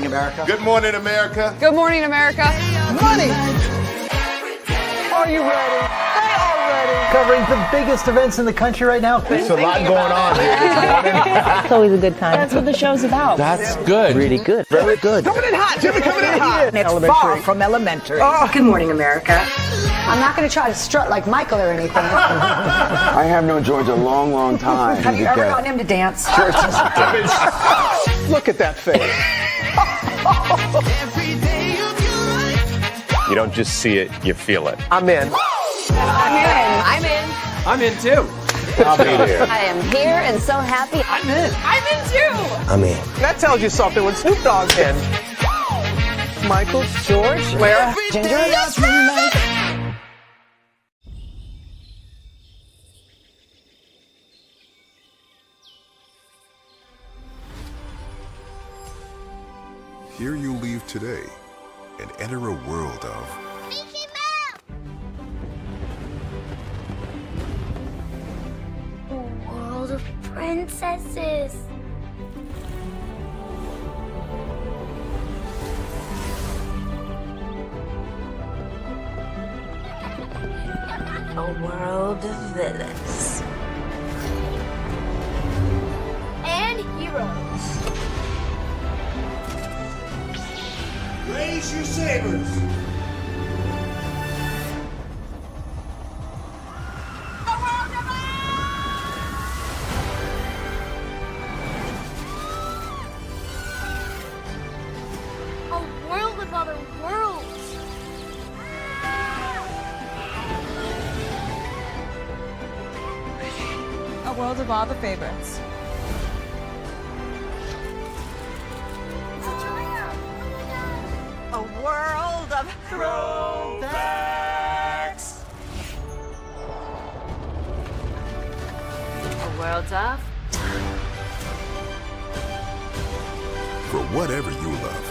morning, America. Good morning, America. Good morning, America. Money! Are you ready? They are ready. Covering the biggest events in the country right now. There's a lot going on here. It's always a good time. That's what the show's about. That's good. Really good. Very good. Coming in hot, Jimmy, coming in hot. It's far from elementary. Good morning, America. I'm not going to try to strut like Michael or anything. I have known George a long, long time. Have you ever gotten him to dance? Look at that face. You don't just see it, you feel it. I'm in. I'm in. I'm in too. I'll be there. I am here and so happy. I'm in. I'm in too. I'm in. That tells you something when Snoop Dogg's in. Michael, George, Clara, Ginger. Here you leave today and enter a world of Mickey Mouse! A world of princesses. A world of villains. And heroes. Raise your sabers. A world of other worlds. A world of all the favorites. A world of throwbacks. A world of... for whatever you love.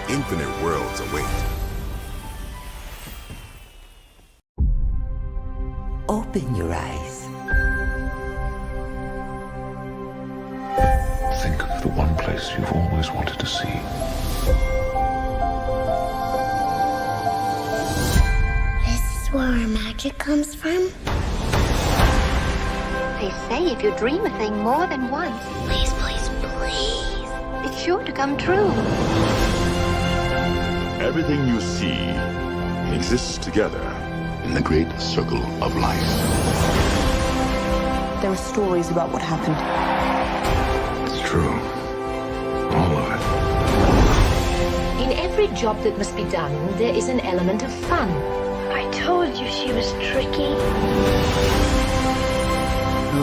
Infinite worlds await. Open your eyes. Think of the one place you've always wanted to see. This is where our magic comes from. They say if you dream a thing more than once, Please, please, please. it's sure to come true. Everything you see exists together in the great circle of life. There are stories about what happened. It's true. All of it. In every job that must be done, there is an element of fun. I told you she was tricky.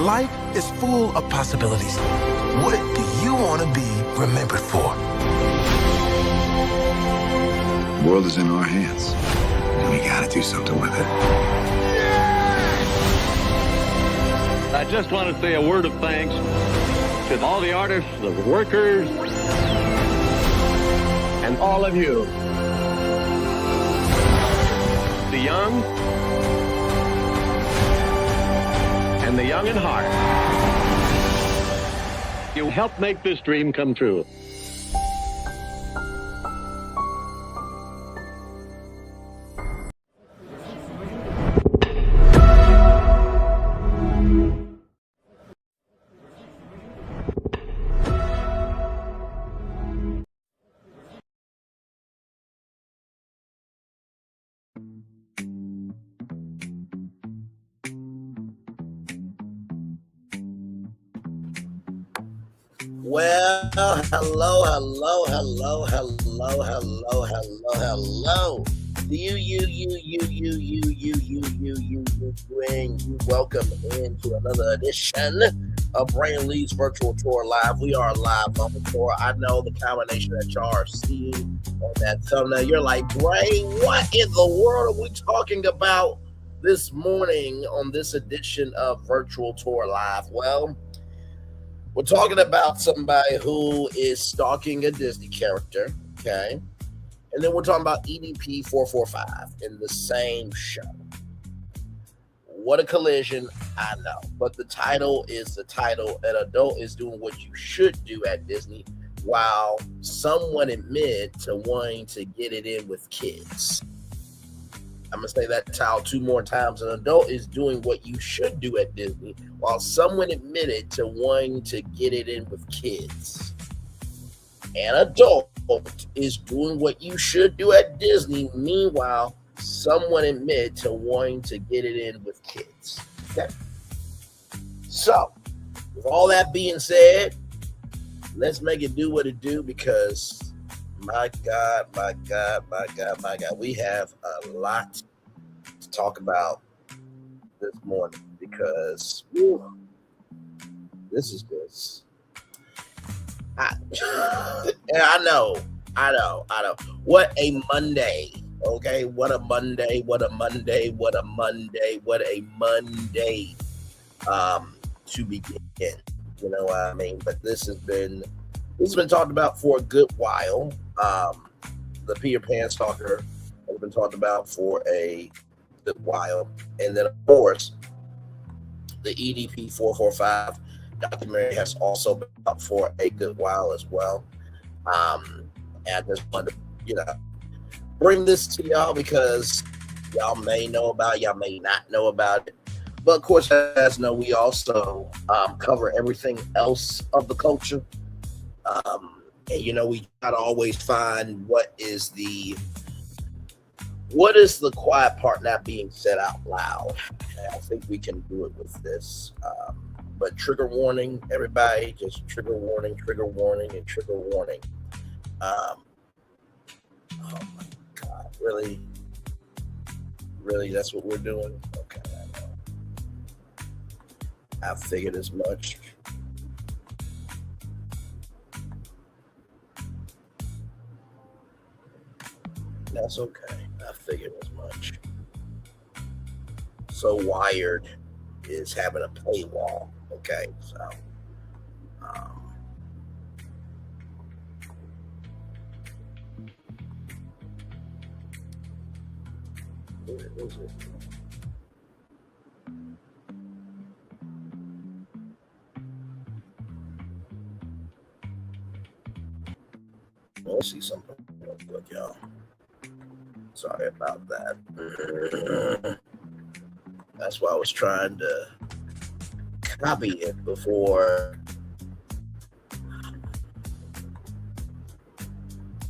Life is full of possibilities. What do you want to be remembered for? The world is in our hands, and we gotta do something with it. I just want to say a word of thanks to all the artists, the workers, and all of you. The young and the young in heart. You helped make this dream come true. Well, hello. Welcome into another edition of Bray and Lee's Virtual Tour Live. We are live on the tour. I know the combination that y'all are seeing on that thumbnail. You're like, Bray, what in the world are we talking about this morning on this edition of Virtual Tour Live? Well, we're talking about somebody who is stalking a Disney character, okay? And then we're talking about EDP 445 in the same show. What a collision, I know. But the title is the title. An adult is doing what you should do at Disney. while someone admitted to wanting to get it in with kids. I'm going to say that title 2 more times. An adult is doing what you should do at Disney, while someone admitted to wanting to get it in with kids. An adult is doing what you should do at Disney. Meanwhile, someone admitted to wanting to get it in with kids. Okay. So, with all that being said, let's make it do what it do, because my God, we have a lot to talk about this morning, because this is just, I know. What a Monday, okay? What a Monday to begin. You know what I mean? But this has been talked about for a good while. The Peter Pan Stalker has been talked about for a good while. And then, of course, the EDP 445 documentary has also been out for a good while as well. And I just wanted to, bring this to y'all, because y'all may know about it, y'all may not know about it. But of course, as you know, we also cover everything else of the culture. And we gotta always find what is the quiet part not being said out loud. And I think we can do it with this. But trigger warning, everybody, just trigger warning, and trigger warning. Oh my God, really, that's what we're doing? Okay. I figured as much. That's okay. I figured as much. So Wired is having a paywall. Okay, so where is it? Let's see something real quick, y'all. Sorry about that. That's why I was trying to copy it before.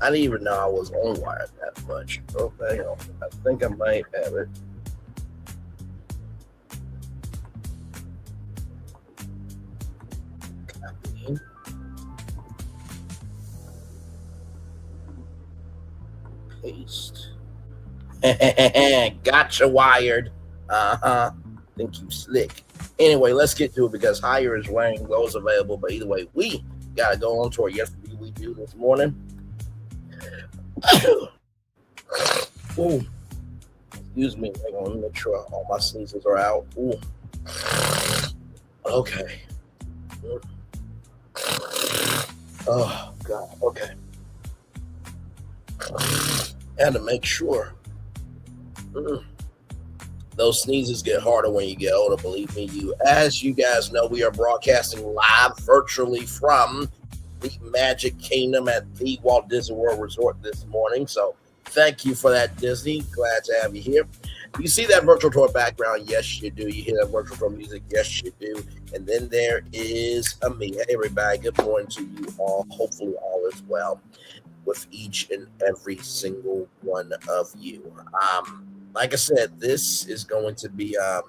I didn't even know I was on Wired that much. Okay, I think I might have it. Copy. Paste. Gotcha, Wired. Think you slick. Anyway, let's get to it, because Higher is weighing those available. But either way, we gotta go on to our yesterday we do this morning. Ooh. Excuse me. Hang on, let me make sure all my sneezes are out. Ooh. Okay. Oh God. Okay. Had to make sure. Those sneezes get harder when you get older, believe me. As you guys know, we are broadcasting live virtually from the Magic Kingdom at the Walt Disney World Resort this morning. So thank you for that, Disney. Glad to have you here. You see that virtual tour background? Yes, you do. You hear that virtual tour music? Yes, you do. And then there is me. Hey, everybody. Good morning to you all. Hopefully all is well with each and every single one of you. Like I said, this is going to be a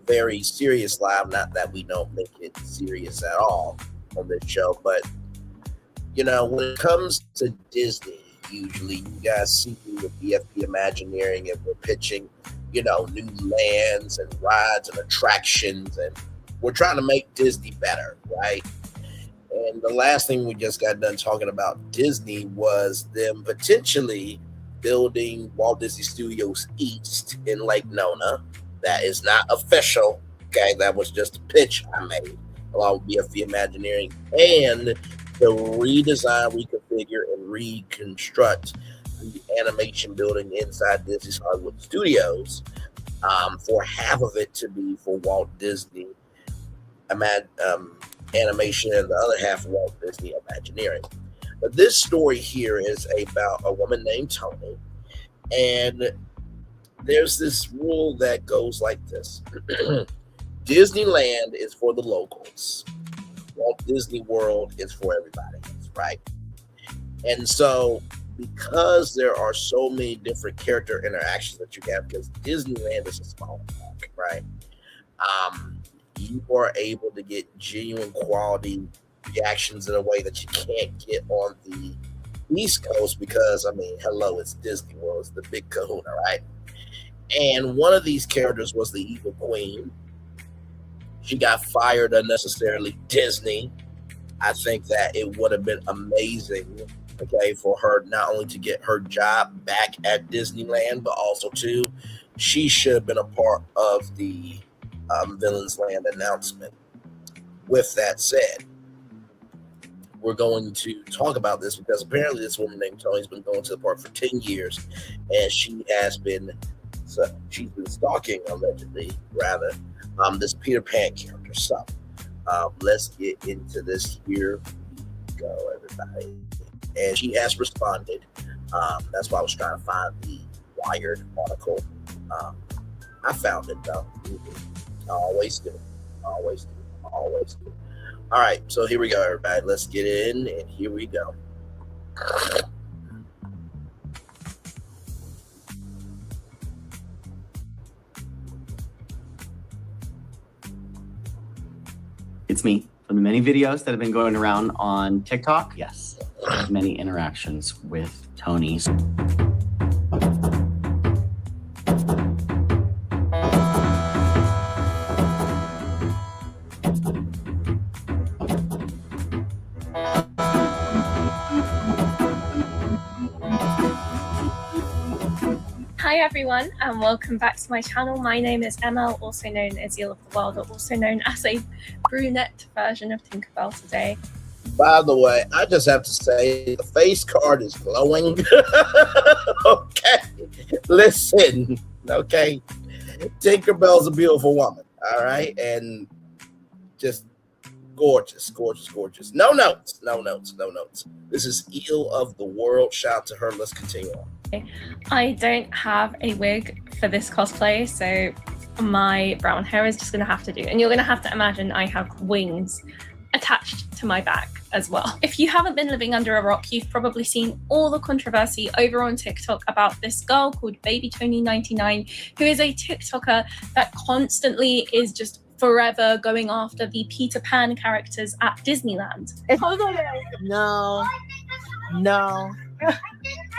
very serious live. Not that we don't make it serious at all on this show, but when it comes to Disney, usually you guys see me with BFP Imagineering, and we're pitching, new lands and rides and attractions, and we're trying to make Disney better, right? And the last thing we just got done talking about Disney was them potentially building Walt Disney Studios East in Lake Nona. That is not official. Okay, that was just a pitch I made along with BFP Imagineering, and to redesign, reconfigure, and reconstruct the animation building inside Disney's Hollywood Studios, for half of it to be for Walt Disney Animation, and the other half Walt Disney Imagineering. But this story here is about a woman named Toni, and there's this rule that goes like this. Disneyland is for the locals. Walt Disney World is for everybody else, right? And so because there are so many different character interactions that you have, because Disneyland is a small park, right? You are able to get genuine quality reactions in a way that you can't get on the East Coast because, I mean, hello, it's Disney World, it's the big kahuna, right? And one of these characters was the Evil Queen. She got fired unnecessarily. Disney. I think that it would have been amazing, okay, for her not only to get her job back at Disneyland, but also too, she should have been a part of the Villains Land announcement. With that said, we're going to talk about this because apparently this woman named Toni's been going to the park for 10 years, and she's been stalking, allegedly, rather, this Peter Pan character. So let's get into this. Here we go, everybody. And she has responded. That's why I was trying to find the Wired article. I found it, though. I always do. Always do. Always do. All right, so here we go, everybody. Let's get in, and here we go. It's me. From the many videos that have been going around on TikTok, yes, many interactions with Toni. Hi everyone, and welcome back to my channel. My name is Emma, also known as Eel of the World, or also known as a brunette version of Tinkerbell today. By the way, I just have to say the face card is glowing. Okay, listen. Okay, Tinkerbell's a beautiful woman. All right, and just gorgeous, gorgeous, gorgeous. No notes, no notes, no notes. This is Eel of the World. Shout out to her. Let's continue on. I don't have a wig for this cosplay, so my brown hair is just going to have to do. And you're going to have to imagine I have wings attached to my back as well. If you haven't been living under a rock, you've probably seen all the controversy over on TikTok about this girl called Baby Toni 99, who is a TikToker that constantly is just forever going after the Peter Pan characters at Disneyland. No.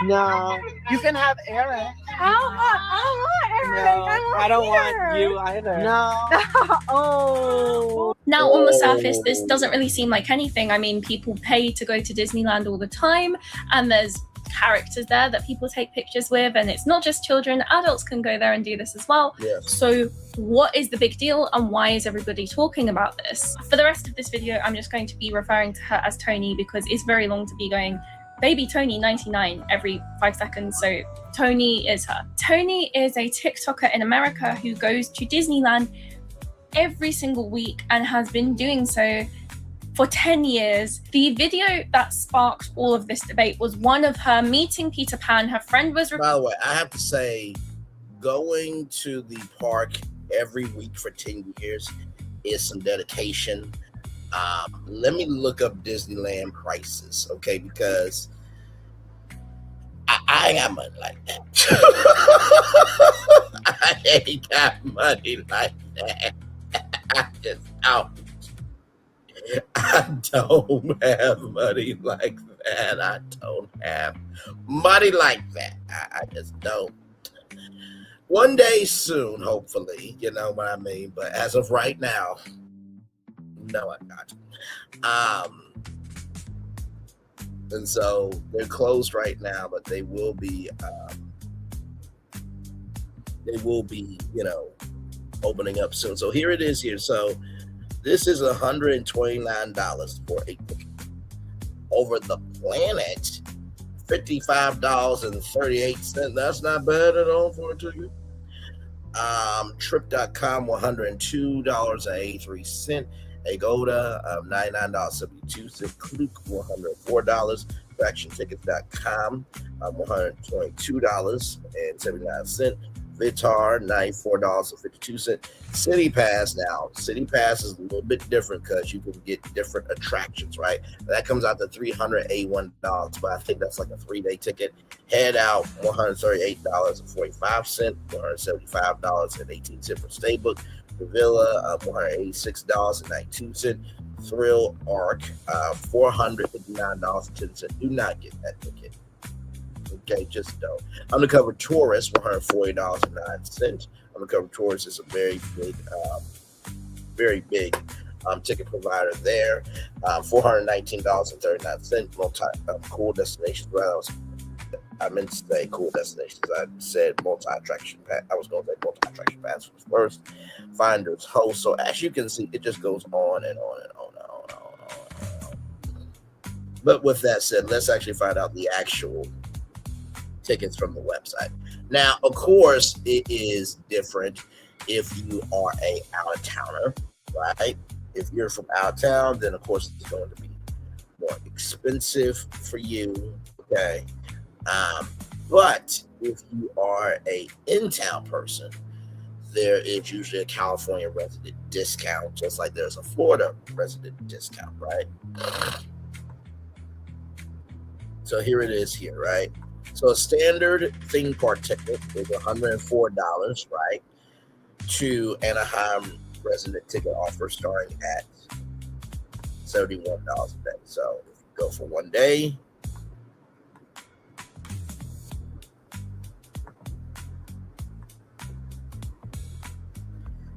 No, you can have Aaron. I don't want Aaron. No, I don't want you either. No. Oh. Now, on the surface, this doesn't really seem like anything. I mean, people pay to go to Disneyland all the time, and there's characters there that people take pictures with, and it's not just children. Adults can go there and do this as well. Yes. So what is the big deal, and why is everybody talking about this? For the rest of this video, I'm just going to be referring to her as Toni because it's very long to be going Baby Toni 99 every 5 seconds, so Toni is her. Toni is a TikToker in America who goes to Disneyland every single week and has been doing so for 10 years. The video that sparked all of this debate was one of her meeting Peter Pan. Her friend was... By the way, I have to say, going to the park every week for 10 years is some dedication. Let me look up Disneyland prices, okay? Because I ain't got money like that. I ain't got money like that. I don't have money like that. I don't have money like that. I just don't. One day soon, hopefully, you know what I mean? But as of right now, no, I'm not. And so they're closed right now, but they will be, you know, opening up soon. So here it is here. So this is $129 for a ticket. Over the planet, $55.38. That's not bad at all for a ticket. Trip.com, $102.83. Agoda, $99.72. Klook, $104. TractionTickets.com, $122.79. Vitar, $94.52. City Pass now. City Pass is a little bit different because you can get different attractions, right? That comes out to $381, but I think that's like a 3-day ticket. Head Out, $138.45, $175.18 for Staybook. The Villa, $186.92. Thrill Arc, $459.10. Do not get that ticket. Okay, just don't. Undercover Tourist, $140.09. Undercover Tourist is a very big ticket provider there. $419.39. Cool Destinations. Well, I meant to say Cool Destinations. I said multi-attraction pass. I was going to say multi-attraction pass was first. Finder's Host. So as you can see, it just goes on and on and on and on and on and on. But with that said, let's actually find out the actual tickets from the website. Now, of course, it is different if you are a out-of-towner, right? If you're from out of town, then of course it's going to be more expensive for you, okay? But if you are a in-town person, there is usually a California resident discount, just like there's a Florida resident discount, right? So here it is here, right? So a standard theme park ticket is $104, right? To Anaheim resident ticket offer starting at $71 a day. So if you go for 1 day,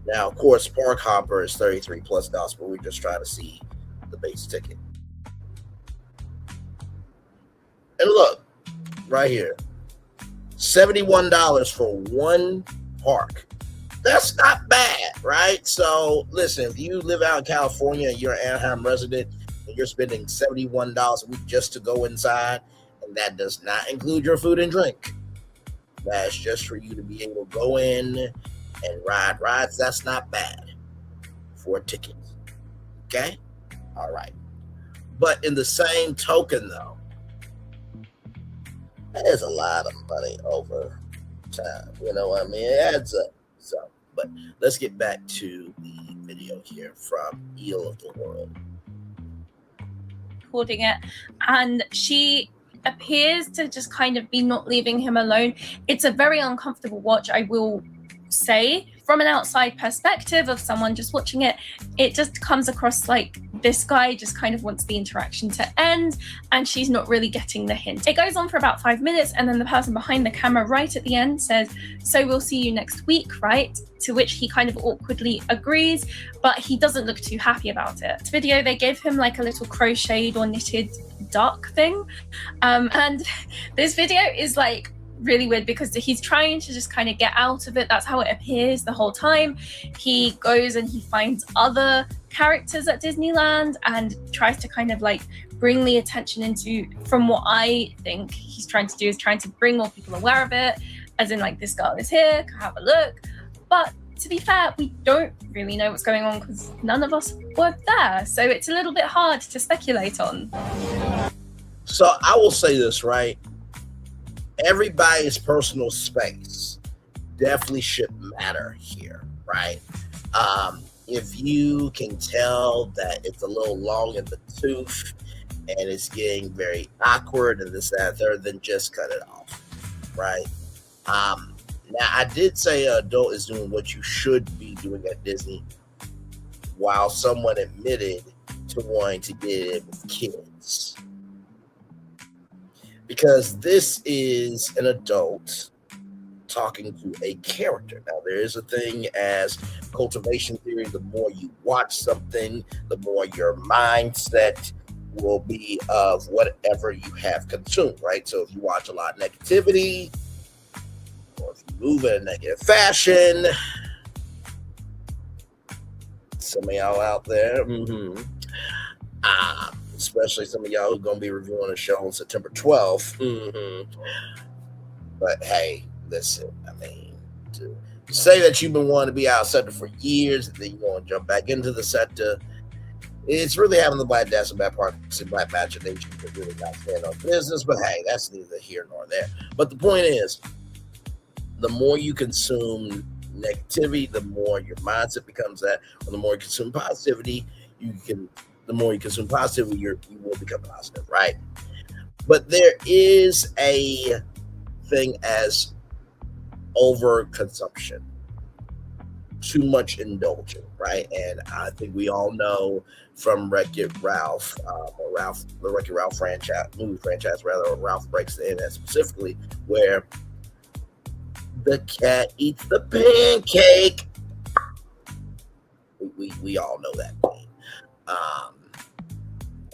now, of course, Park Hopper is $33 plus, but we're just trying to see the base ticket. And look, right here, $71 for one park. That's not bad, right? So, listen, if you live out in California and you're an Anaheim resident and you're spending $71 a week just to go inside, and that does not include your food and drink. That's just for you to be able to go in and ride rides. That's not bad for a ticket. Okay? All right. But in the same token, though, that is a lot of money over time. You know what I mean? It adds up. So, but let's get back to the video here from Eel of the World. Recording it, and she appears to just kind of be not leaving him alone. It's a very uncomfortable watch, I will say. From an outside perspective of someone just watching it, it just comes across like this guy just kind of wants the interaction to end, and she's not really getting the hint. It goes on for about 5 minutes, and then the person behind the camera right at the end says, "So we'll see you next week, right?" To which he kind of awkwardly agrees, but he doesn't look too happy about it. This video, they gave him like a little crocheted or knitted duck thing, and this video is like really weird because he's trying to just kind of get out of it. That's how it appears the whole time. He goes and he finds other characters at Disneyland and tries to kind of like bring the attention into, from what I think he's trying to do, is trying to bring more people aware of it, as in like, this girl is here, have a look. But to be fair, we don't really know what's going on because none of us were there, so it's a little bit hard to speculate on. So I will say this, right? Everybody's personal space definitely should matter here, right? If you can tell that it's a little long in the tooth and it's getting very awkward and this, that, and third, then just cut it off, right? Now, I did say an adult is doing what you should be doing at Disney, while someone admitted to wanting to get in with kids. Because this is an adult talking to a character. Now, there is a thing as cultivation theory. The more you watch something, the more your mindset will be of whatever you have consumed, right? So if you watch a lot of negativity, or if you move in a negative fashion, some of y'all out there, especially some of y'all who are going to be reviewing the show on September 12th. But hey, listen, I mean, to say that you've been wanting to be out of sector for years and then you want to jump back into the sector, It's really having the black deaths and bad parts and black imagination that really got stand on business. But hey, that's neither here nor there. But the point is, the more you consume negativity, the more your mindset becomes that. Or the more you consume positivity, you will become positive, right? But there is a thing as overconsumption, too much indulgence, right? And I think we all know from Wreck-It Ralph, the Wreck-It Ralph movie franchise, or Ralph Breaks the Internet specifically, where the cat eats the pancake. We all know that thing.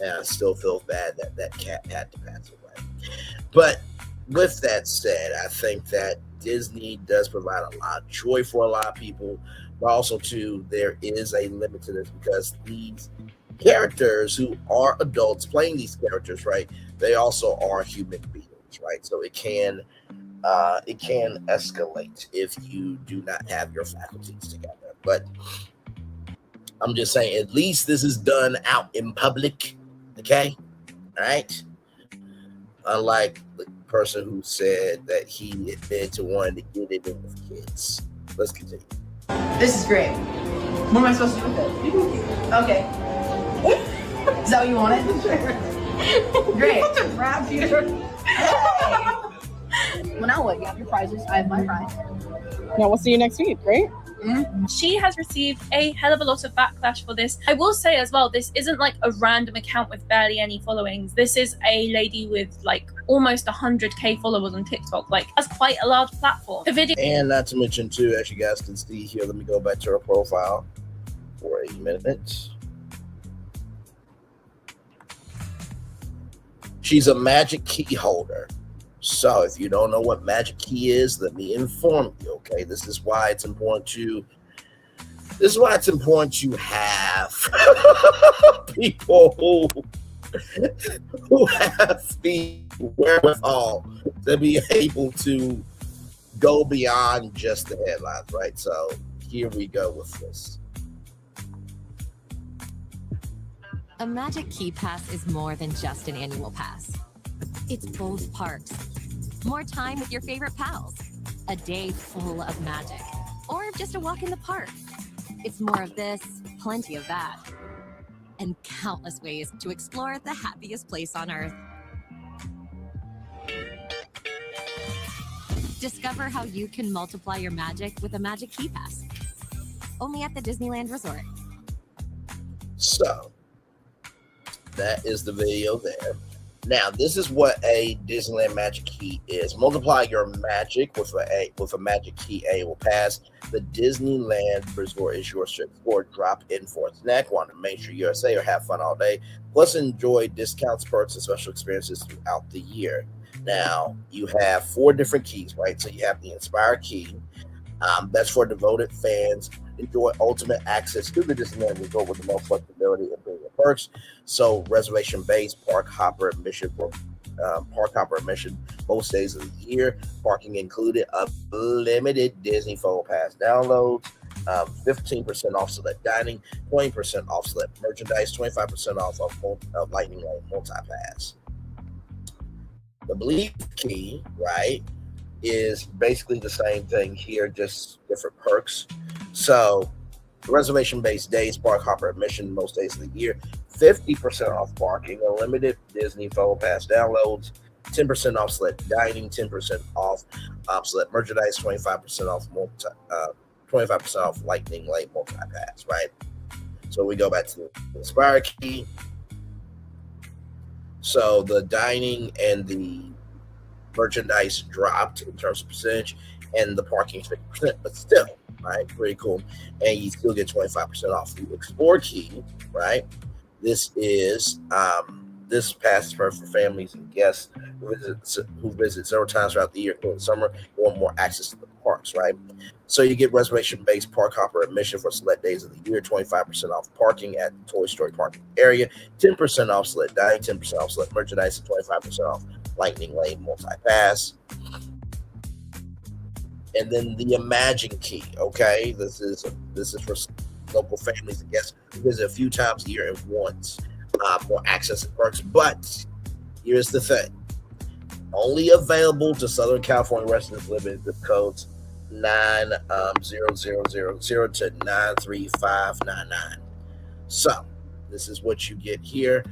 And I still feel bad that cat had to pass away. But with that said, I think that Disney does provide a lot of joy for a lot of people, but also too, there is a limit to this because these characters who are adults playing these characters, right? They also are human beings, right? So it can escalate if you do not have your faculties together. But I'm just saying, at least this is done out in public, okay? All right. Unlike the person who said that he admitted to wanting to get it in with kids. Let's continue. This is great. What am I supposed to do with it? Okay. Is that what you wanted? Great. What's a crap future? Well, now what? You have your prizes. I have my prize. Yeah, we'll see you next week, right? Mm-hmm. She has received a hell of a lot of backlash for this. I will say as well, this isn't like a random account with barely any followings. This is a lady with like almost 100k followers on TikTok. Like, that's quite a large platform. The video, and not to mention too, as you guys can see here, let me go back to her profile for a minute. She's a magic key holder. So if you don't know what magic key is, let me inform you, okay? This is why it's important to have people who have the wherewithal to be able to go beyond just the headlines, right? So here we go with this. A Magic Key Pass is more than just an annual pass. It's both parks. More time with your favorite pals. A day full of magic. Or just a walk in the park. It's more of this, plenty of that. And countless ways to explore the happiest place on Earth. Discover how you can multiply your magic with a Magic Key Pass. Only at the Disneyland Resort. So, that is the video there. Now, this is what a Disneyland Magic Key is. Multiply your magic with a Magic Key annual pass. The Disneyland Resort is your straightforward drop-in for a snack. Want to make sure you're safe or have fun all day. Plus, enjoy discounts, perks, and special experiences throughout the year. Now, you have 4 different keys, right? So you have the Inspire Key. That's for devoted fans. Enjoy ultimate access to the Disneyland Resort with the most flexibility and premium perks. So reservation-based park hopper admission for most days of the year. Parking included, unlimited Disney Photo Pass downloads, 15% off select dining, 20% off select merchandise, 25% off of Lightning Lane multi-pass. The Believe Key, right, is basically the same thing here, just different perks. So reservation-based days, park hopper admission most days of the year, 50% off parking, unlimited Disney Photo Pass downloads, 10% off select dining, 10% off select merchandise, 25% off Lightning Lane multi-pass, right? So we go back to the Inspire Key. So the dining and the merchandise dropped in terms of percentage, and the parking is 50%, but still, right? Pretty cool. And you still get 25% off the Explore Key, right? This is this pass is perfect for families and guests who visit several times throughout the year, including the summer, who want more access to the parks, right? So you get reservation-based park hopper admission for select days of the year, 25% off parking at the Toy Story parking area, 10% off select dining, 10% off select merchandise, and 25% off Lightning Lane multi-pass. And then the Imagine Key, okay? This is for local families and guests who visit a few times a year and want more access and perks. But here's the thing. Only available to Southern California residents living in zip codes 90000 to 93599. So this is what you get here.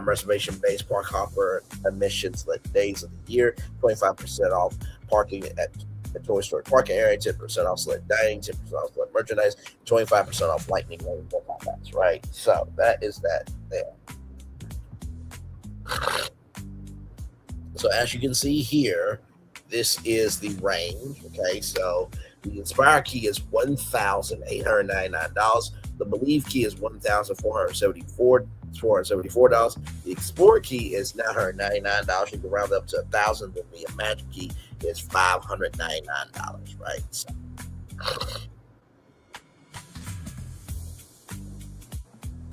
Reservation-based park hopper admission select days of the year, 25% off parking at the Toy Story parking area, 10% off select dining, 10% off select merchandise, 25% off lightning lane pass, right? So that is that there. So as you can see here, this is the range, okay? So the Inspire key is $1,899. The Believe key is $1,474. The Explore key is $999. You can round up to $1,000. And the Imagine key is $599, right?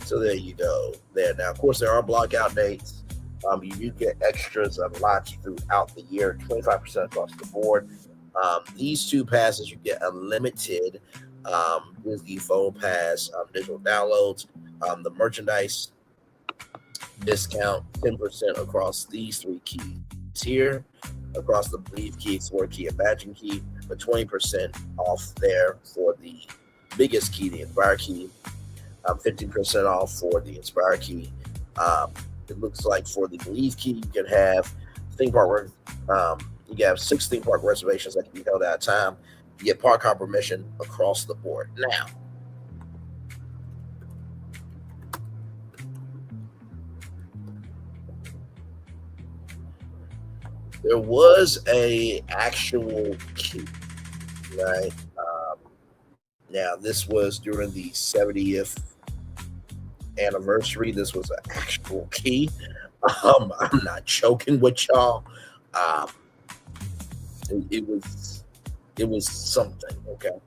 So there you go. There. Now, of course, there are blockout dates. You do get extras unlocked throughout the year, 25% across the board. These two passes, you get unlimited Disney Phone Pass digital downloads. The merchandise discount, 10% across these three keys here, across the Believe key, Explore key, Imagine key, but 20% off there for the biggest key, the Inspire key, 15% off for the Inspire key. It looks like for the Believe key, you can have theme park. You can have 6 theme park reservations that can be held at a time. You get park hop permission across the board. Now, there was a actual key, right? Now, this was during the 70th anniversary. This was an actual key. I'm not joking with y'all. It was something, okay?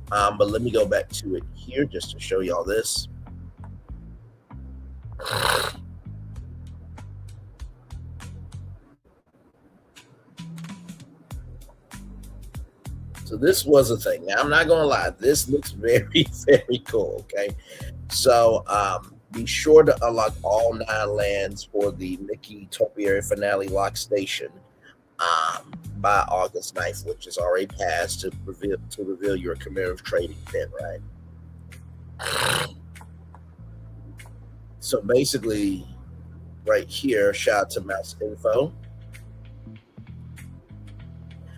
But let me go back to it here just to show y'all this. So this was a thing. Now, I'm not going to lie. This looks very, very cool, okay? So be sure to unlock all 9 lands for the Mickey Topiary Finale Lock Station by August 9th, which is already passed, to reveal your commemorative trading pin, right? So basically, right here, shout out to Mouse Info.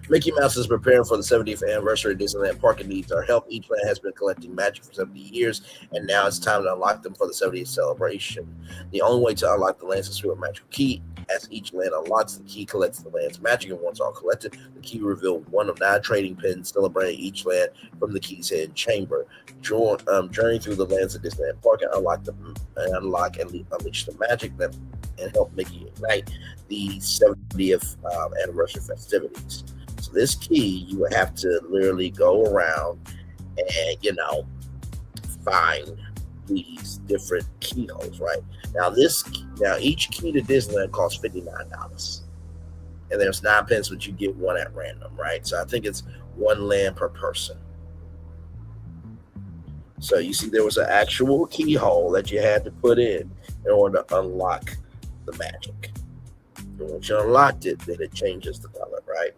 Mickey Mouse is preparing for the 70th anniversary of Disneyland Park and needs our help. Each land has been collecting magic for 70 years, and now it's time to unlock them for the 70th celebration. The only way to unlock the lands is through a magical key. As each land unlocks, the key collects the land's magic, and once all collected, the key reveals one of 9 trading pins celebrating each land from the key's hidden chamber. Journey through the lands of Disneyland Park and unlock and unleash the magic and help Mickey ignite the 70th anniversary festivities. So this key, you would have to literally go around and, find these different keyholes, right? Now each key to Disneyland costs $59. And there's 9 pins, but you get 1 at random, right? So I think it's 1 land per person. So you see there was an actual keyhole that you had to put in order to unlock the magic. And once you unlocked it, then it changes the color, right?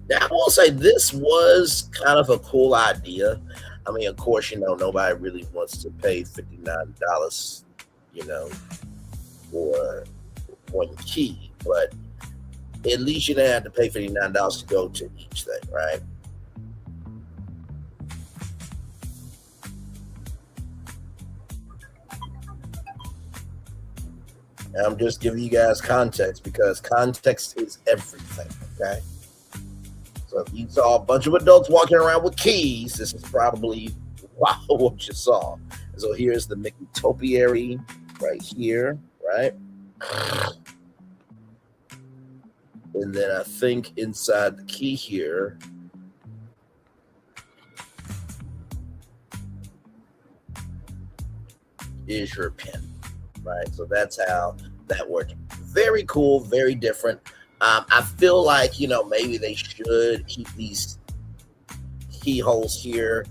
Now, I will say this was kind of a cool idea. I mean, of course, nobody really wants to pay $59, for 1 key, but at least you didn't have to pay $59 to go to each thing, right? And I'm just giving you guys context because context is everything, okay? So if you saw a bunch of adults walking around with keys, this is probably what you saw. So here's the Mickey Topiary right here, right? And then I think inside the key here is your pin, right? So that's how that works. Very cool, very different. I feel like, maybe they should keep these keyholes here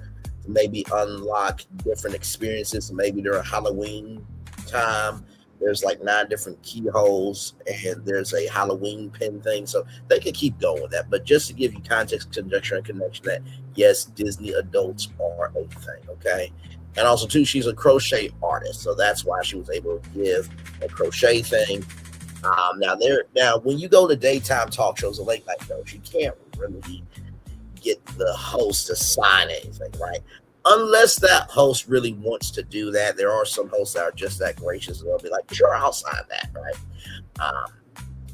to maybe unlock different experiences. Maybe during Halloween time, there's like 9 different keyholes, and there's a Halloween pin thing. So they could keep going with that. But just to give you context, conjecture, and connection that yes, Disney adults are a thing, okay? And also, too, she's a crochet artist, so that's why she was able to give a crochet thing. Now, when you go to daytime talk shows or late night shows, you can't really get the host to sign anything, right? Unless that host really wants to do that. There are some hosts that are just that gracious, and they'll be like, "Sure, I'll sign that," right?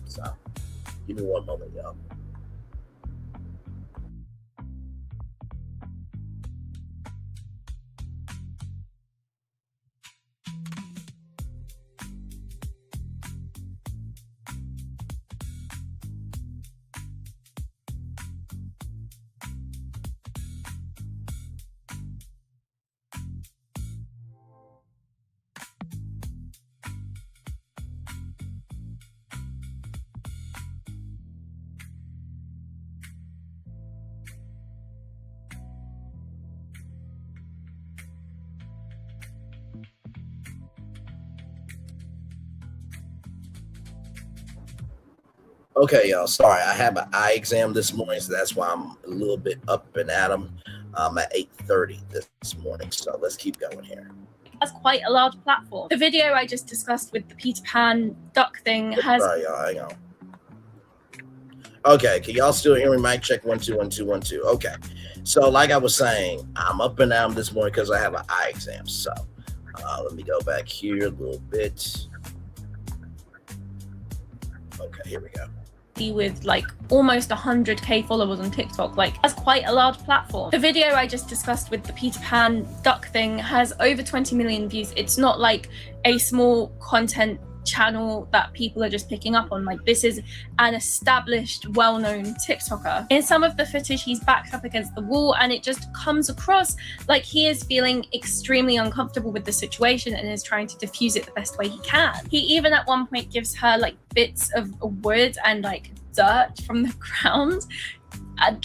So, give me one moment, y'all. Okay, y'all. Sorry, I have an eye exam this morning, so that's why I'm a little bit up and at 'em. At 8:30 this morning. So let's keep going here. Has quite a large platform. The video I just discussed with the Peter Pan duck thing has. Sorry, y'all. Hang on. Okay, can y'all still hear me? Mic check 1 2 1 2 1 2. Okay, so like I was saying, I'm up and at 'em this morning because I have an eye exam. So let me go back here a little bit. Okay, here we go. With like almost 100k followers on TikTok, like has quite a large platform. The video I just discussed with the Peter Pan duck thing has over 20 million views. It's not like a small content channel that people are just picking up on. Like, this is an established, well-known TikToker. In some of the footage, he's backed up against the wall, and it just comes across like he is feeling extremely uncomfortable with the situation and is trying to diffuse it the best way he can. He even at one point gives her like bits of wood and like dirt from the ground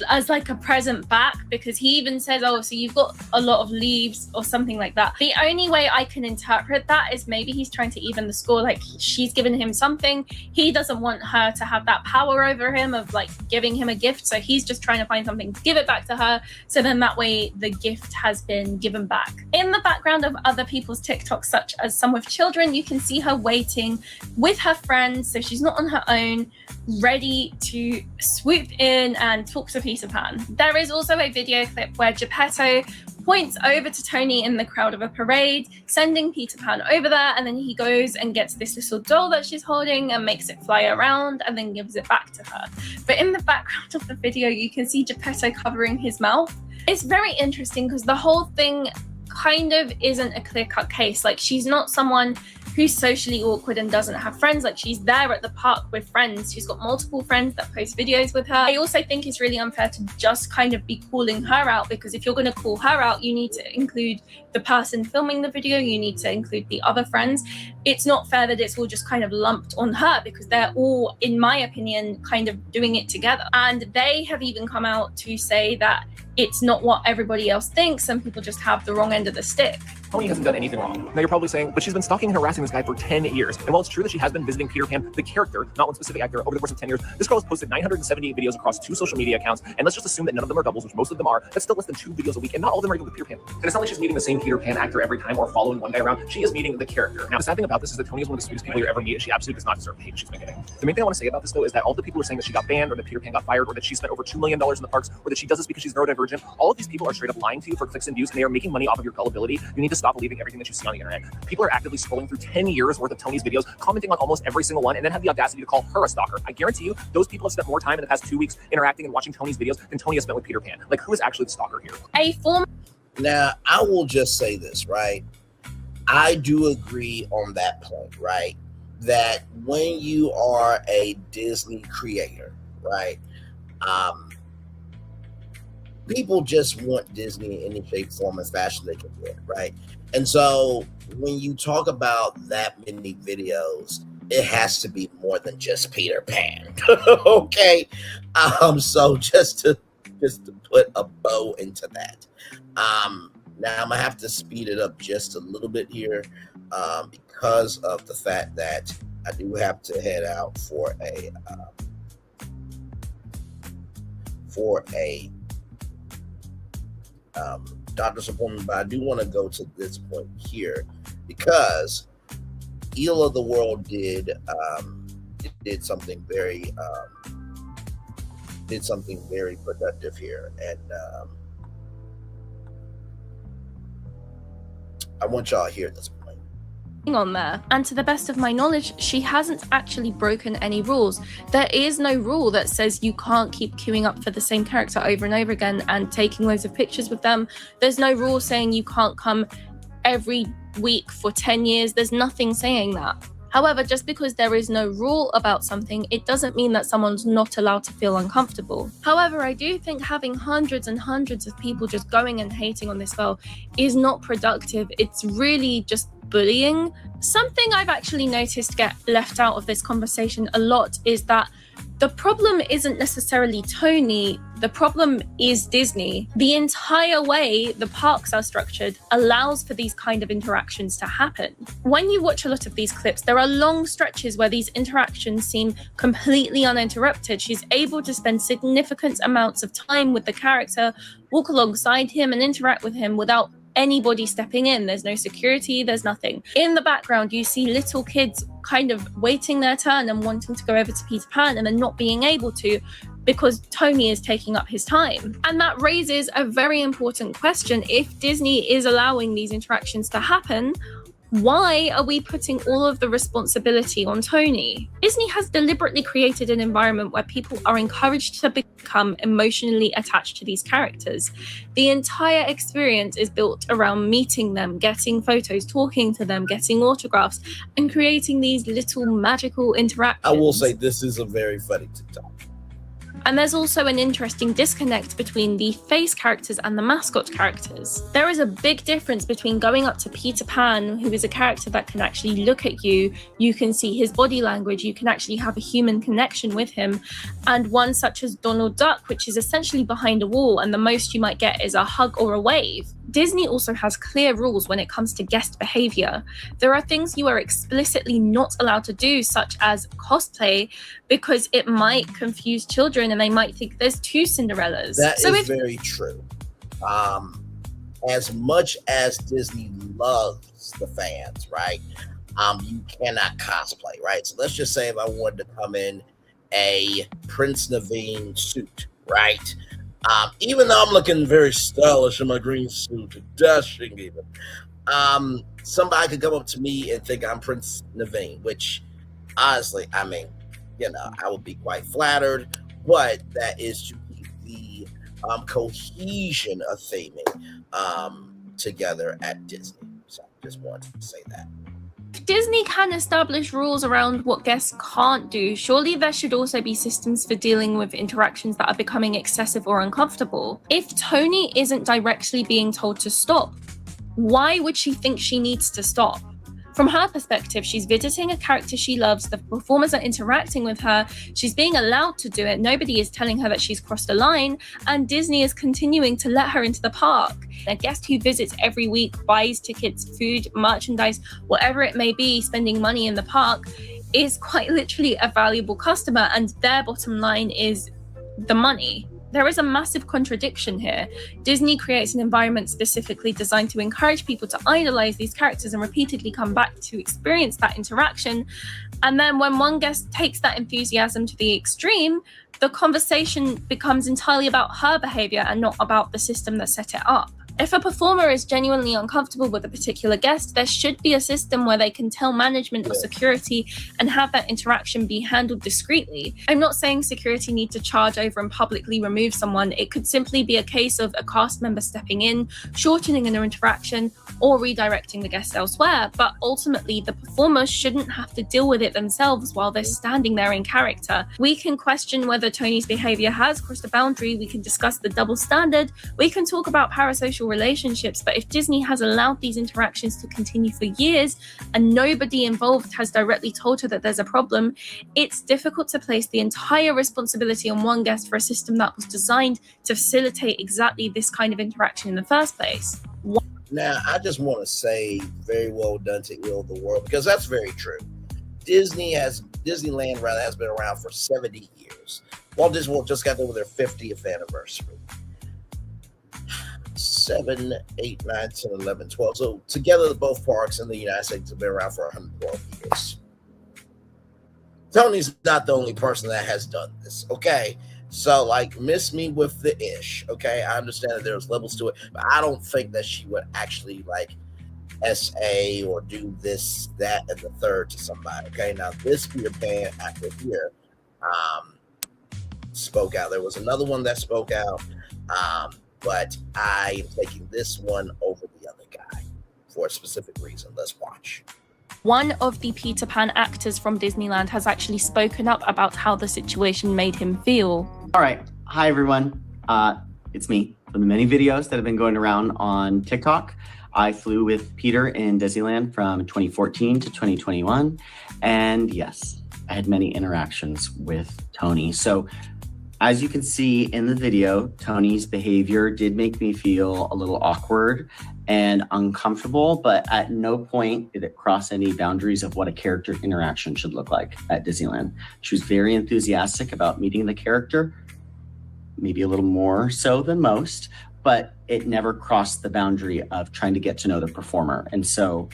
as like a present back, because he even says, "Oh, so you've got a lot of leaves," or something like that. The only way I can interpret that is maybe he's trying to even the score. Like, she's given him something, he doesn't want her to have that power over him of like giving him a gift, so he's just trying to find something to give it back to her, so then that way the gift has been given back. In the background of other people's TikToks, such as some with children, you can see her waiting with her friends, so she's not on her own, ready to swoop in and talk to Peter Pan. There is also a video clip where Geppetto points over to Toni in the crowd of a parade, sending Peter Pan over there, and then he goes and gets this little doll that she's holding and makes it fly around and then gives it back to her. But in the background of the video, you can see Geppetto covering his mouth. It's very interesting because the whole thing kind of isn't a clear-cut case. Like, she's not someone who's socially awkward and doesn't have friends. Like, she's there at the park with friends. She's got multiple friends that post videos with her. I also think it's really unfair to just kind of be calling her out, because if you're going to call her out, you need to include the person filming the video, you need to include the other friends. It's not fair that it's all just kind of lumped on her, because they're all, in my opinion, kind of doing it together. And they have even come out to say that it's not what everybody else thinks. Some people just have the wrong end of the stick. Toni hasn't done anything wrong. Now you're probably saying, but she's been stalking and harassing this guy for 10 years. And while it's true that she has been visiting Peter Pan, the character, not one specific actor, over the course of 10 years, this girl has posted 978 videos across 2 social media accounts. And let's just assume that none of them are doubles, which most of them are. That's still less than 2 videos a week, and not all of them are with Peter Pan. And it's not like she's meeting the same Peter Pan actor every time or following one guy around. She is meeting the character. Now, the sad thing about this is that Toni is one of the sweetest people you ever meet, and she absolutely does not deserve the hate she's been getting. The main thing I want to say about this, though, is that all the people who are saying that she got banned, or that Peter Pan got fired, or that she spent over $2 million in the parks, or that she does this because she's neurodivergent, all of these people are straight up lying to you for clicks and views, and they are making money off of your gullibility. You need to stop believing everything that you see on the internet. People are actively scrolling through 10 years worth of Toni's videos, commenting on almost every single one, and then have the audacity to call her a stalker. I guarantee you, those people have spent more time in the past 2 weeks interacting and watching Toni's videos than Toni has spent with Peter Pan. Like, who is actually the stalker here? Now, I will just say this, right? I do agree on that point, right? That when you are a Disney creator, right? People just want Disney in any shape, form, and fashion they can get, right? And so when you talk about that many videos, it has to be more than just Peter Pan. Okay. So just to put a bow into that. Now I'm gonna have to speed it up just a little bit here because of the fact that I do have to head out for a doctor's appointment, but I do want to go to this point here because Eel of the World did something very productive here, and I want y'all to hear this point. On there, and to the best of my knowledge, she hasn't actually broken any rules. There is no rule that says you can't keep queuing up for the same character over and over again and taking loads of pictures with them. There's no rule saying you can't come every week for 10 years. There's nothing saying that. However, just because there is no rule about something, it doesn't mean that someone's not allowed to feel uncomfortable. However, I do think having hundreds and hundreds of people just going and hating on this girl is not productive. It's really just bullying. Something I've actually noticed get left out of this conversation a lot is that the problem isn't necessarily Toni, the problem is Disney. The entire way the parks are structured allows for these kind of interactions to happen. When you watch a lot of these clips, there are long stretches where these interactions seem completely uninterrupted. She's able to spend significant amounts of time with the character, walk alongside him and interact with him without anybody stepping in. There's no security, there's nothing. In the background, you see little kids kind of waiting their turn and wanting to go over to Peter Pan and then not being able to because Toni is taking up his time. And that raises a very important question. If Disney is allowing these interactions to happen, why are we putting all of the responsibility on Toni? Disney has deliberately created an environment where people are encouraged to become emotionally attached to these characters. The entire experience is built around meeting them, getting photos, talking to them, getting autographs, and creating these little magical interactions. I will say this is a very funny TikTok. And there's also an interesting disconnect between the face characters and the mascot characters. There is a big difference between going up to Peter Pan, who is a character that can actually look at you, you can see his body language, you can actually have a human connection with him, and one such as Donald Duck, which is essentially behind a wall, and the most you might get is a hug or a wave. Disney also has clear rules when it comes to guest behavior. There are things you are explicitly not allowed to do, such as cosplay, because it might confuse children and they might think there's two Cinderellas. That is very true. As much as Disney loves the fans, right? You cannot cosplay, right? So let's just say if I wanted to come in a Prince Naveen suit, right? Even though I'm looking very stylish in my green suit, dashing even, somebody could come up to me and think I'm Prince Naveen, which honestly, I mean, you know, I would be quite flattered, but that is to keep the cohesion of theming together at Disney. So just wanted to say that. Disney can establish rules around what guests can't do. Surely there should also be systems for dealing with interactions that are becoming excessive or uncomfortable. If Toni isn't directly being told to stop, why would she think she needs to stop? From her perspective, she's visiting a character she loves, the performers are interacting with her, she's being allowed to do it, nobody is telling her that she's crossed a line, and Disney is continuing to let her into the park. A guest who visits every week, buys tickets, food, merchandise, whatever it may be, spending money in the park, is quite literally a valuable customer, and their bottom line is the money. There is a massive contradiction here. Disney creates an environment specifically designed to encourage people to idolize these characters and repeatedly come back to experience that interaction. And then when one guest takes that enthusiasm to the extreme, the conversation becomes entirely about her behavior and not about the system that set it up. If a performer is genuinely uncomfortable with a particular guest, there should be a system where they can tell management or security and have that interaction be handled discreetly. I'm not saying security need to charge over and publicly remove someone. It could simply be a case of a cast member stepping in, shortening an interaction, or redirecting the guest elsewhere. But ultimately, the performers shouldn't have to deal with it themselves while they're standing there in character. We can question whether Toni's behavior has crossed a boundary. We can discuss the double standard. We can talk about parasocial relationships, but if Disney has allowed these interactions to continue for years and nobody involved has directly told her that there's a problem, it's difficult to place the entire responsibility on one guest for a system that was designed to facilitate exactly this kind of interaction in the first place. Now, I just want to say very well done to Ill the World, because that's very true. Disneyland has been around for 70 years. Walt Disney World just got over their 50th anniversary. 7, 8, 9, 10, 11, 12. So together, both parks in the United States have been around for 112 years. Toni's not the only person that has done this, okay? So, like, miss me with the ish, okay? I understand that there's levels to it, but I don't think that she would actually, like, SA or do this, that, and the third to somebody, okay? Now, this Peter Pan actor here spoke out. There was another one that spoke out, but I am taking this one over the other guy for a specific reason. Let's watch. One of the Peter Pan actors from Disneyland has actually spoken up about how the situation made him feel. All right. Hi, everyone. It's me. From the many videos that have been going around on TikTok, I flew with Peter in Disneyland from 2014 to 2021. And yes, I had many interactions with Toni. So as you can see in the video, Toni's behavior did make me feel a little awkward and uncomfortable, but at no point did it cross any boundaries of what a character interaction should look like at Disneyland. She was very enthusiastic about meeting the character, maybe a little more so than most, but it never crossed the boundary of trying to get to know the performer. And so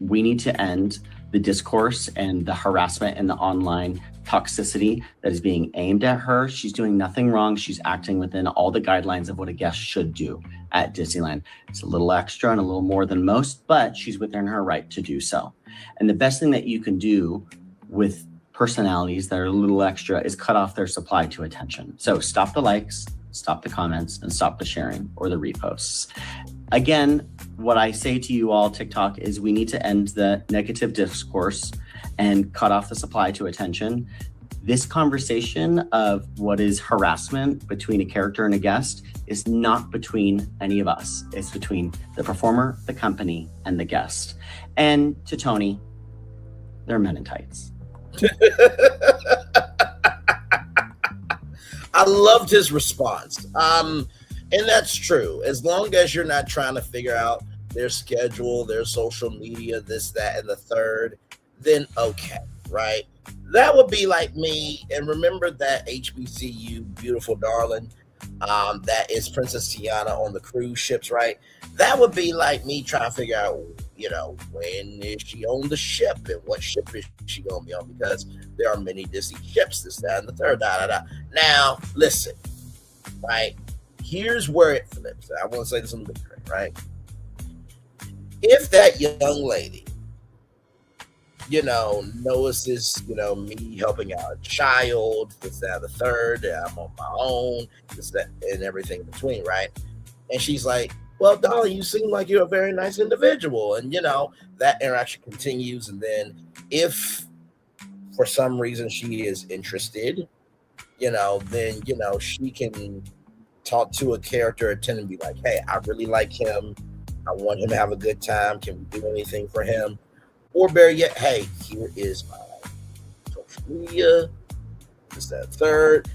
we need to end the discourse and the harassment and the online toxicity that is being aimed at her. She's doing nothing wrong. She's acting within all the guidelines of what a guest should do at Disneyland. It's a little extra and a little more than most, but she's within her right to do so. And the best thing that you can do with personalities that are a little extra is cut off their supply to attention. So stop the likes, stop the comments, and stop the sharing or the reposts. Again, what I say to you all, TikTok, is we need to end the negative discourse and cut off the supply to attention. This conversation of what is harassment between a character and a guest is not between any of us. It's between the performer, the company, and the guest. And to Toni, they're men in tights. I loved his response. And that's true. As long as you're not trying to figure out their schedule, their social media, this, that, and the third, then okay, right? That would be like me. And remember that HBCU, beautiful darling, that is Princess Tiana on the cruise ships, right? That would be like me trying to figure out, you know, when is she on the ship and what ship is she going to be on? Because there are many Disney ships, this, that, and the third, Now, listen, right? Here's where it flips. I want to say this in the beginning, right? If that young lady, you know, notices, you know, me helping out a child, this, that, the third, I'm on my own, this, that, and everything in between, right? And she's like, well, darling, you seem like you're a very nice individual. And, you know, that interaction continues. And then if for some reason she is interested, you know, then, you know, she can talk to a character attendant and be like, hey, I really like him. I want him to have a good time. Can we do anything for him? Or better yet, hey, here is my social media, this, that, third.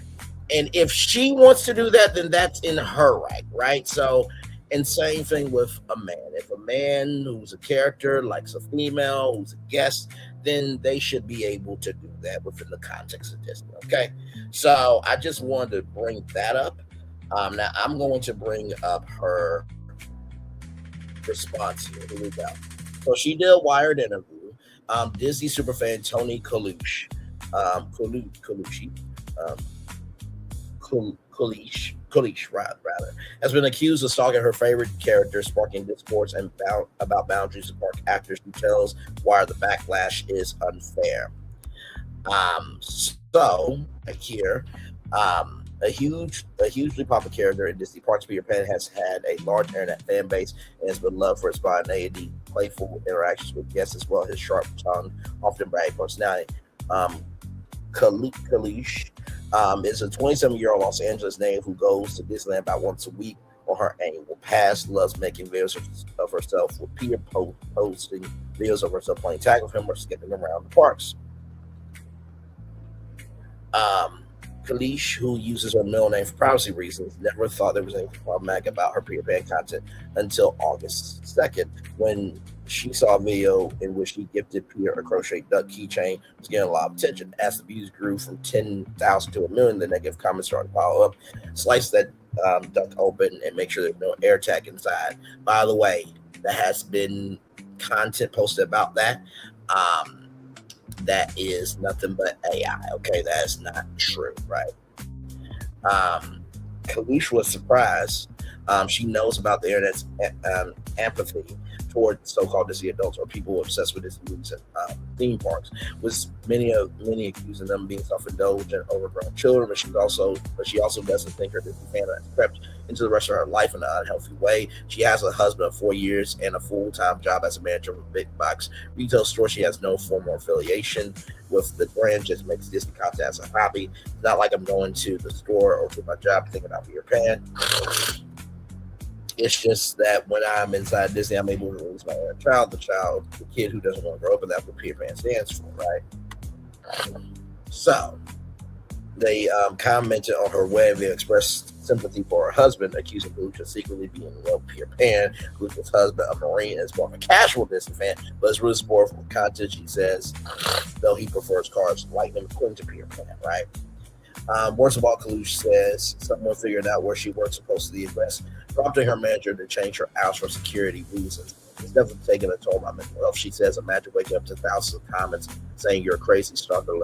And if she wants to do that, then that's in her right, right? So, and same thing with a man. If a man who's a character likes a female who's a guest, then they should be able to do that within the context of Disney, okay? So I just wanted to bring that up. Now I'm going to bring up her response here. Here we go. So she did a Wired interview. Disney superfan Toni Colucci, has been accused of stalking her favorite character, sparking discourse and about boundaries of park actors. Who tells Wired the backlash is unfair. So here, a hugely popular character in Disney parks, Peter Pan has had a large internet fan base and has been loved for his spontaneity, playful interactions with guests, as well as his sharp tongue, often braggy personality. Kalish is a 27-year-old Los Angeles native who goes to Disneyland about once a week on her annual pass. Loves making videos of herself with Peter, posting videos of herself playing tag with him or skipping around the parks. Kalish, who uses her middle name for privacy reasons, never thought there was anything problematic about her Peter Pan content until August 2nd, when she saw a video in which she gifted Peter a crochet duck keychain, was getting a lot of attention. As the views grew from 10,000 to 1 million, the negative comments started to pile up. Slice that duck open and make sure there's no air tag inside. By the way, there has been content posted about that. That is nothing but AI. Okay, that is not true, right? Kalish was surprised. She knows about the internet's empathy toward so-called Disney adults or people obsessed with Disney movies and theme parks, with many accusing them of being self-indulgent, overgrown children. But she also doesn't think her Disney fandom has crept into the rest of her life in an unhealthy way. She has a husband of 4 years and a full-time job as a manager of a big box retail store. She has no formal affiliation with the brand, just makes Disney content as a hobby. It's not like I'm going to the store or to my job thinking about Peter Pan. It's just that when I'm inside Disney, I'm able to release my inner child, the kid who doesn't want to grow up, and that's what Peter Pan stands for, right? So they commented on her web. They expressed sympathy for her husband, accusing Kalish of secretly being in love with Peter Pan. Kalish's husband, a Marine, is more of a casual Disney fan, but is really supportive of content. She says, though he prefers cars like them according to Peter Pan, right? Worst of all, Kalish says someone figured out where she works supposed to the address, prompting her manager to change her hours for security reasons. It's definitely taking a toll on my mental health. She says, imagine waking up to thousands of comments saying you're a crazy stalker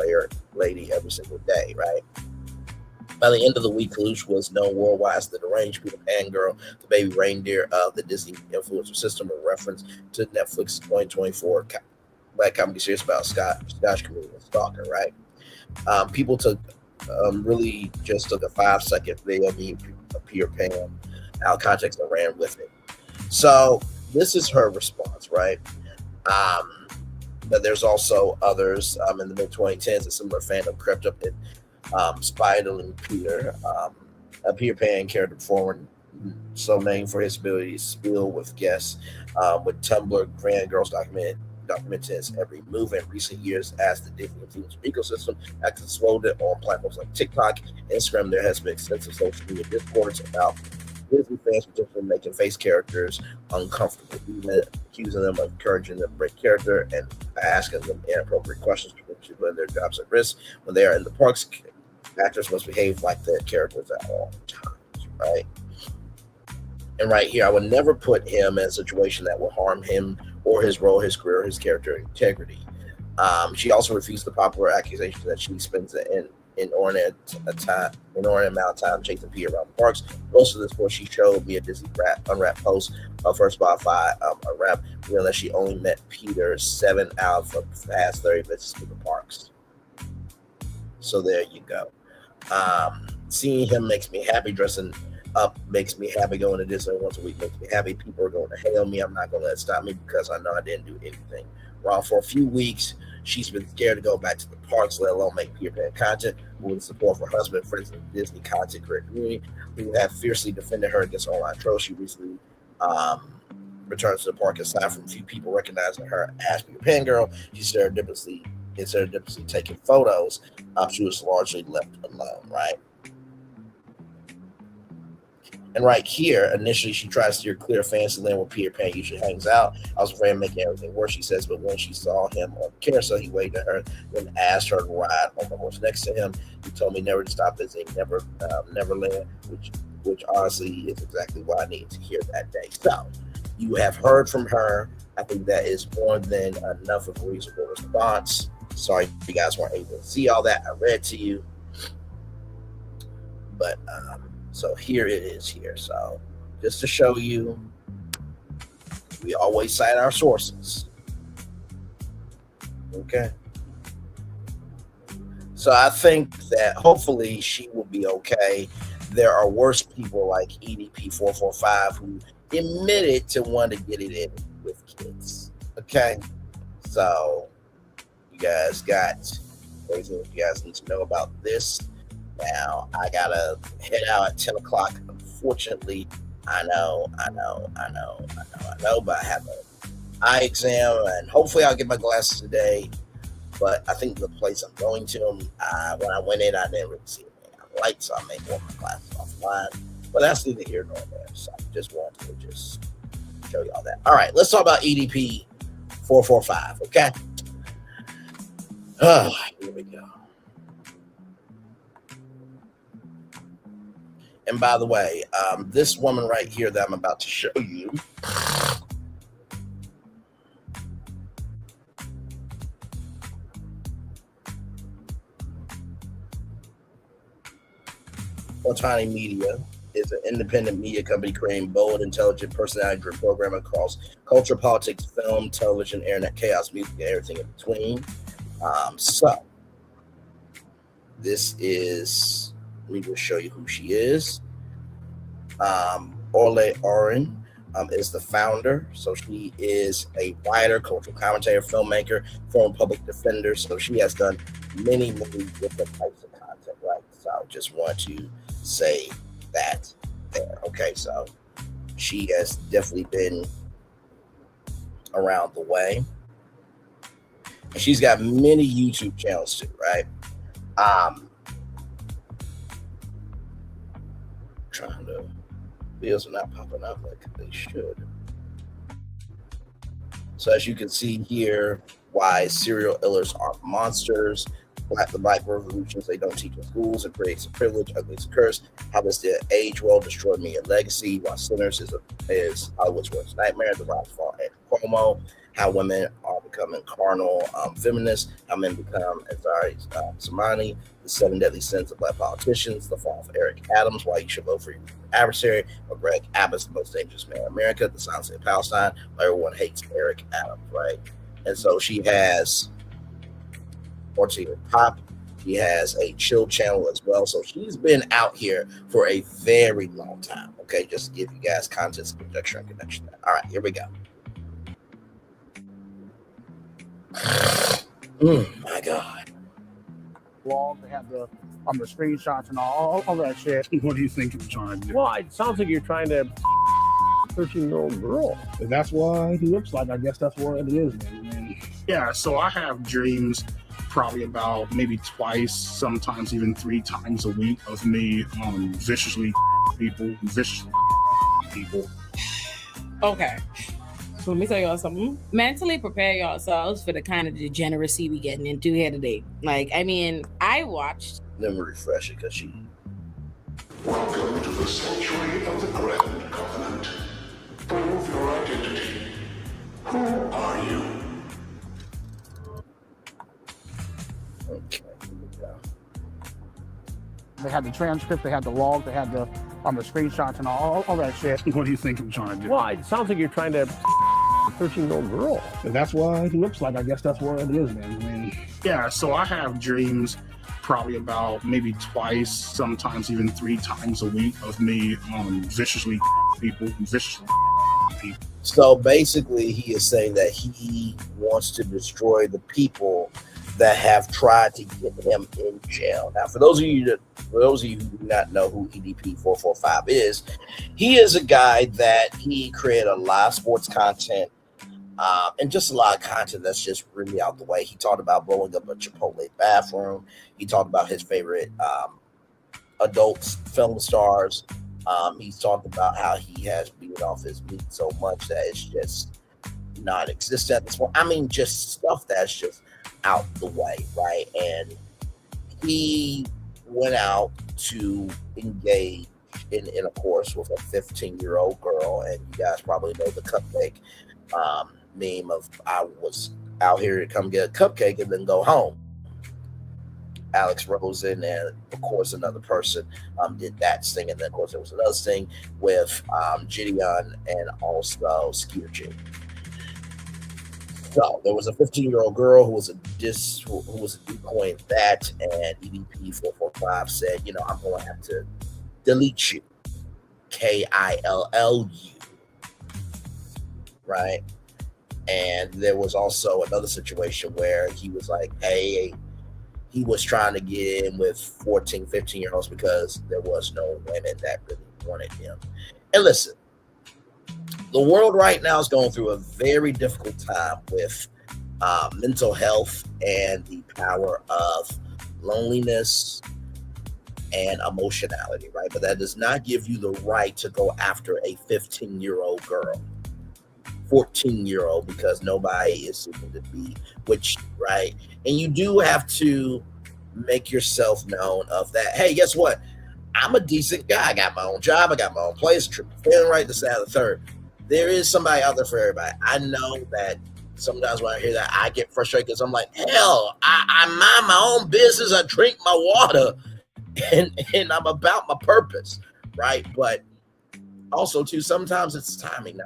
lady every single day, right? By the end of the week, Kalish was known worldwide as the deranged Peter Pan girl, the baby reindeer of the Disney influencer system, a reference to Netflix's 2024 black comedy series about Scottish comedian Stalker, right? People really just took a 5-second video of Peter Pan out of context and ran with it. So this is her response, right? But there's also others in the mid-2010s. A similar fandom crept up and spiraling Peter, a Peter Pan character performer, so named for his ability to spill with guests, with Tumblr Grand Girls documenting his every move in recent years as the Disney influencer ecosystem has exploded on platforms like TikTok, Instagram. There has been extensive social media discourse about Disney fans potentially making face characters uncomfortable, even accusing them of encouraging them to break character and asking them inappropriate questions, potentially putting their jobs at risk. When they are in the parks, actors must behave like their characters at all times, right? And right here, I would never put him in a situation that will harm him or his role, his career, his character integrity. She also refused the popular accusation that she spends an inordinate amount of time chasing Peter around the parks. Most of this before she showed me a Disney unwrapped post of her Spotify unwrap, revealing that she only met Peter 7 out of the past 30 visits to the parks. So there you go. Seeing him makes me happy. Dressing up makes me happy. Going to Disney once a week makes me happy. People are going to hail me. I'm not going to let it stop me because I know I didn't do anything wrong. For a few weeks, she's been scared to go back to the parks, let alone make Peter Pan content. With support for her husband, friends, and Disney content creator community, who have fiercely defended her against online trolls. She recently returned to the park. Aside from a few people recognizing her as Peter Pan girl, she serendipitously taking photos. She was largely left alone, right? And right here, initially, she tries to steer clear of Fantasyland where Peter Pan usually hangs out. I was afraid of making everything worse, she says, but when she saw him on the carousel, he waved at her, then asked her to ride on the horse next to him. He told me never to stop visiting Neverland, which honestly is exactly what I needed to hear that day. So, you have heard from her. I think that is more than enough of a reasonable response. Sorry you guys weren't able to see all that. I read to you. But, so here it is here. So just to show you, we always cite our sources. Okay. So I think that hopefully she will be okay. There are worse people like EDP445 who admitted to want to get it in with kids. Okay. So you guys got everything you guys need to know about this. Now, I gotta head out at 10 o'clock. Unfortunately, I know, but I have an eye exam, and hopefully I'll get my glasses today. But I think the place I'm going to, when I went in, I didn't really see it. lights. I may warm my glasses offline, but that's neither here nor there. So I just wanted to just show y'all that. All right, let's talk about EDP 445. Okay. Here we go. And by the way, this woman right here that I'm about to show you, Toni Media is an independent media company creating bold, intelligent, personality-driven programming across culture, politics, film, television, internet, chaos, music, and everything in between. So this is, let me just show you who she is. Ole Oren is the founder. So she is a writer, cultural commentator, filmmaker, former public defender. So she has done many different types of content, right? So I just want to say that there. Okay, so she has definitely been around the way. And she's got many YouTube channels too, right? Trying to, videos are not popping up like they should. So as you can see here, why serial killers are monsters, the black revolutions they don't teach in schools, it creates a privilege, ugly is a curse, how does the age well destroy media legacy, why sinners is Hollywood's worst nightmare, the rise fall and Cuomo, how women are becoming carnal feminists, how men become Samani, the 7 deadly sins of black politicians, the fall of Eric Adams, why you should vote for your adversary, or Greg Abbott's the most dangerous man in America, the silence in Palestine, why everyone hates Eric Adams, right? And so she has Ortega Pop. She has a chill channel as well. So she's been out here for a very long time. Okay, just to give you guys context, conjecture, and connection. All right, here we go. My God. Well, they have the screenshots and all that shit. What do you think you're trying to do? Well, it sounds like you're trying to 13-year-old girl. If that's what he looks like, I guess that's what it is, man. Yeah, so I have dreams probably about maybe twice, sometimes even 3 times a week of me viciously people. Okay. So let me tell y'all something. Mentally prepare yourselves for the kind of degeneracy we getting into here today. Like, I mean, I watched. Let me refresh it because she. Welcome to the sanctuary of the Grand Covenant. Prove your identity. Who are you? Okay, here we go. They had the transcript, they had the log, they had the screenshots and all that shit. What do you think I'm trying to do? Well, it sounds like you're trying to 13-year-old girl. If that's what he looks like, I guess that's what it is, man. Yeah, so I have dreams probably about maybe twice, sometimes even 3 times a week of me viciously people. So basically, he is saying that he wants to destroy the people that have tried to get him in jail. Now, for those of you who do not know who EDP 445 is, he is a guy that he created a lot of sports content and just a lot of content that's just really out the way. He talked about blowing up a Chipotle bathroom. He talked about his favorite adult film stars. He's talked about how he has beaten off his meat so much that it's just non-existent at this point. I mean, just stuff that's just out the way, right? And he went out to engage in a course with a 15-year-old girl, and you guys probably know the cupcake meme of I was out here to come get a cupcake and then go home. Alex Rosen and of course another person did that thing, and then of course there was another thing with Gideon and also Skeeter G. So there was a 15-year-old girl who was a decoy in that, and EDP 445 said, I'm going to have to delete you, KILLU, right? And there was also another situation where he was like, hey, he was trying to get in with 14, 15-year-olds because there was no women that really wanted him. And listen, the world right now is going through a very difficult time with mental health and the power of loneliness, and emotionality, right? But that does not give you the right to go after a 15-year-old girl, 14-year-old, because nobody is seeking to be with you, right? And you do have to make yourself known of that. Hey, guess what? I'm a decent guy. I got my own job. I got my own place. Feeling right, this, that, and the third. There is somebody out there for everybody. I know that sometimes when I hear that, I get frustrated because I'm like, hell, I mind my own business. I drink my water, and I'm about my purpose, right? But also, too, sometimes it's timing.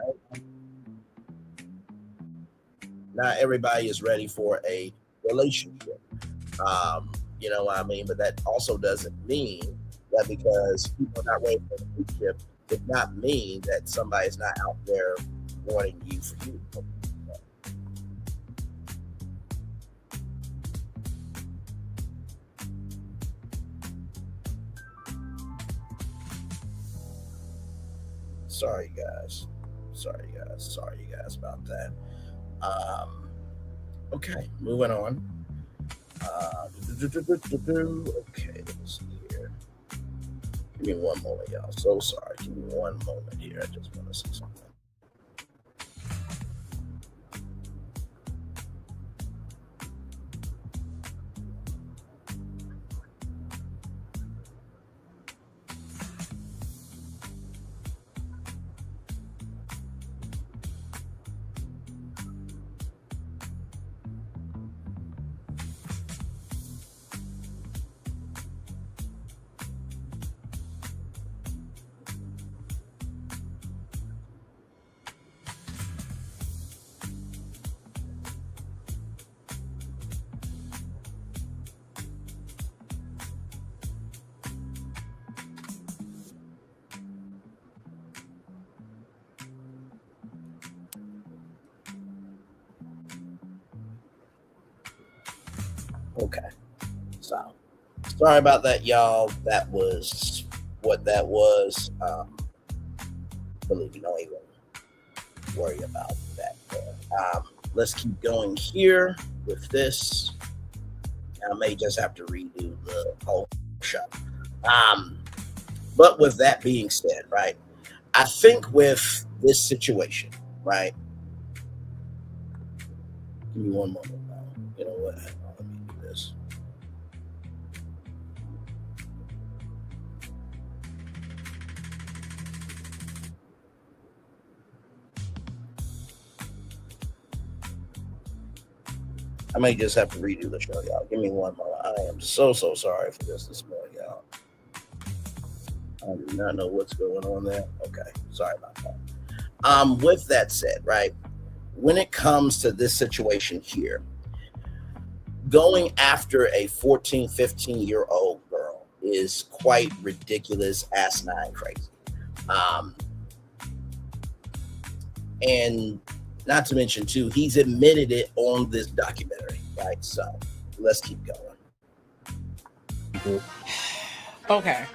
Not everybody is ready for a relationship. You know what I mean? But that also doesn't mean that because people are not ready for a relationship, does not mean that somebody's not out there wanting you for you. Sorry, guys. Sorry, you guys about that. Okay, moving on. Okay, let's see here. Give me one moment, y'all. So sorry. Give me one moment here. I just want to see something. Okay, so sorry about that, y'all. That was what that was. Believe me, don't even worry about that. Let's keep going here with this. I may just have to redo the whole show. But with that being said, right, I think with this situation, right, give me one moment now. You know what? Let me do this. I may just have to redo the show, y'all. Give me one moment. I am so sorry for this morning, y'all. I do not know what's going on there. Okay, sorry about that. With that said, right, when it comes to this situation here, going after a 14, 15-year-old girl is quite ridiculous, asinine, crazy. And not to mention, too, he's admitted it on this documentary, right? So let's keep going. Okay.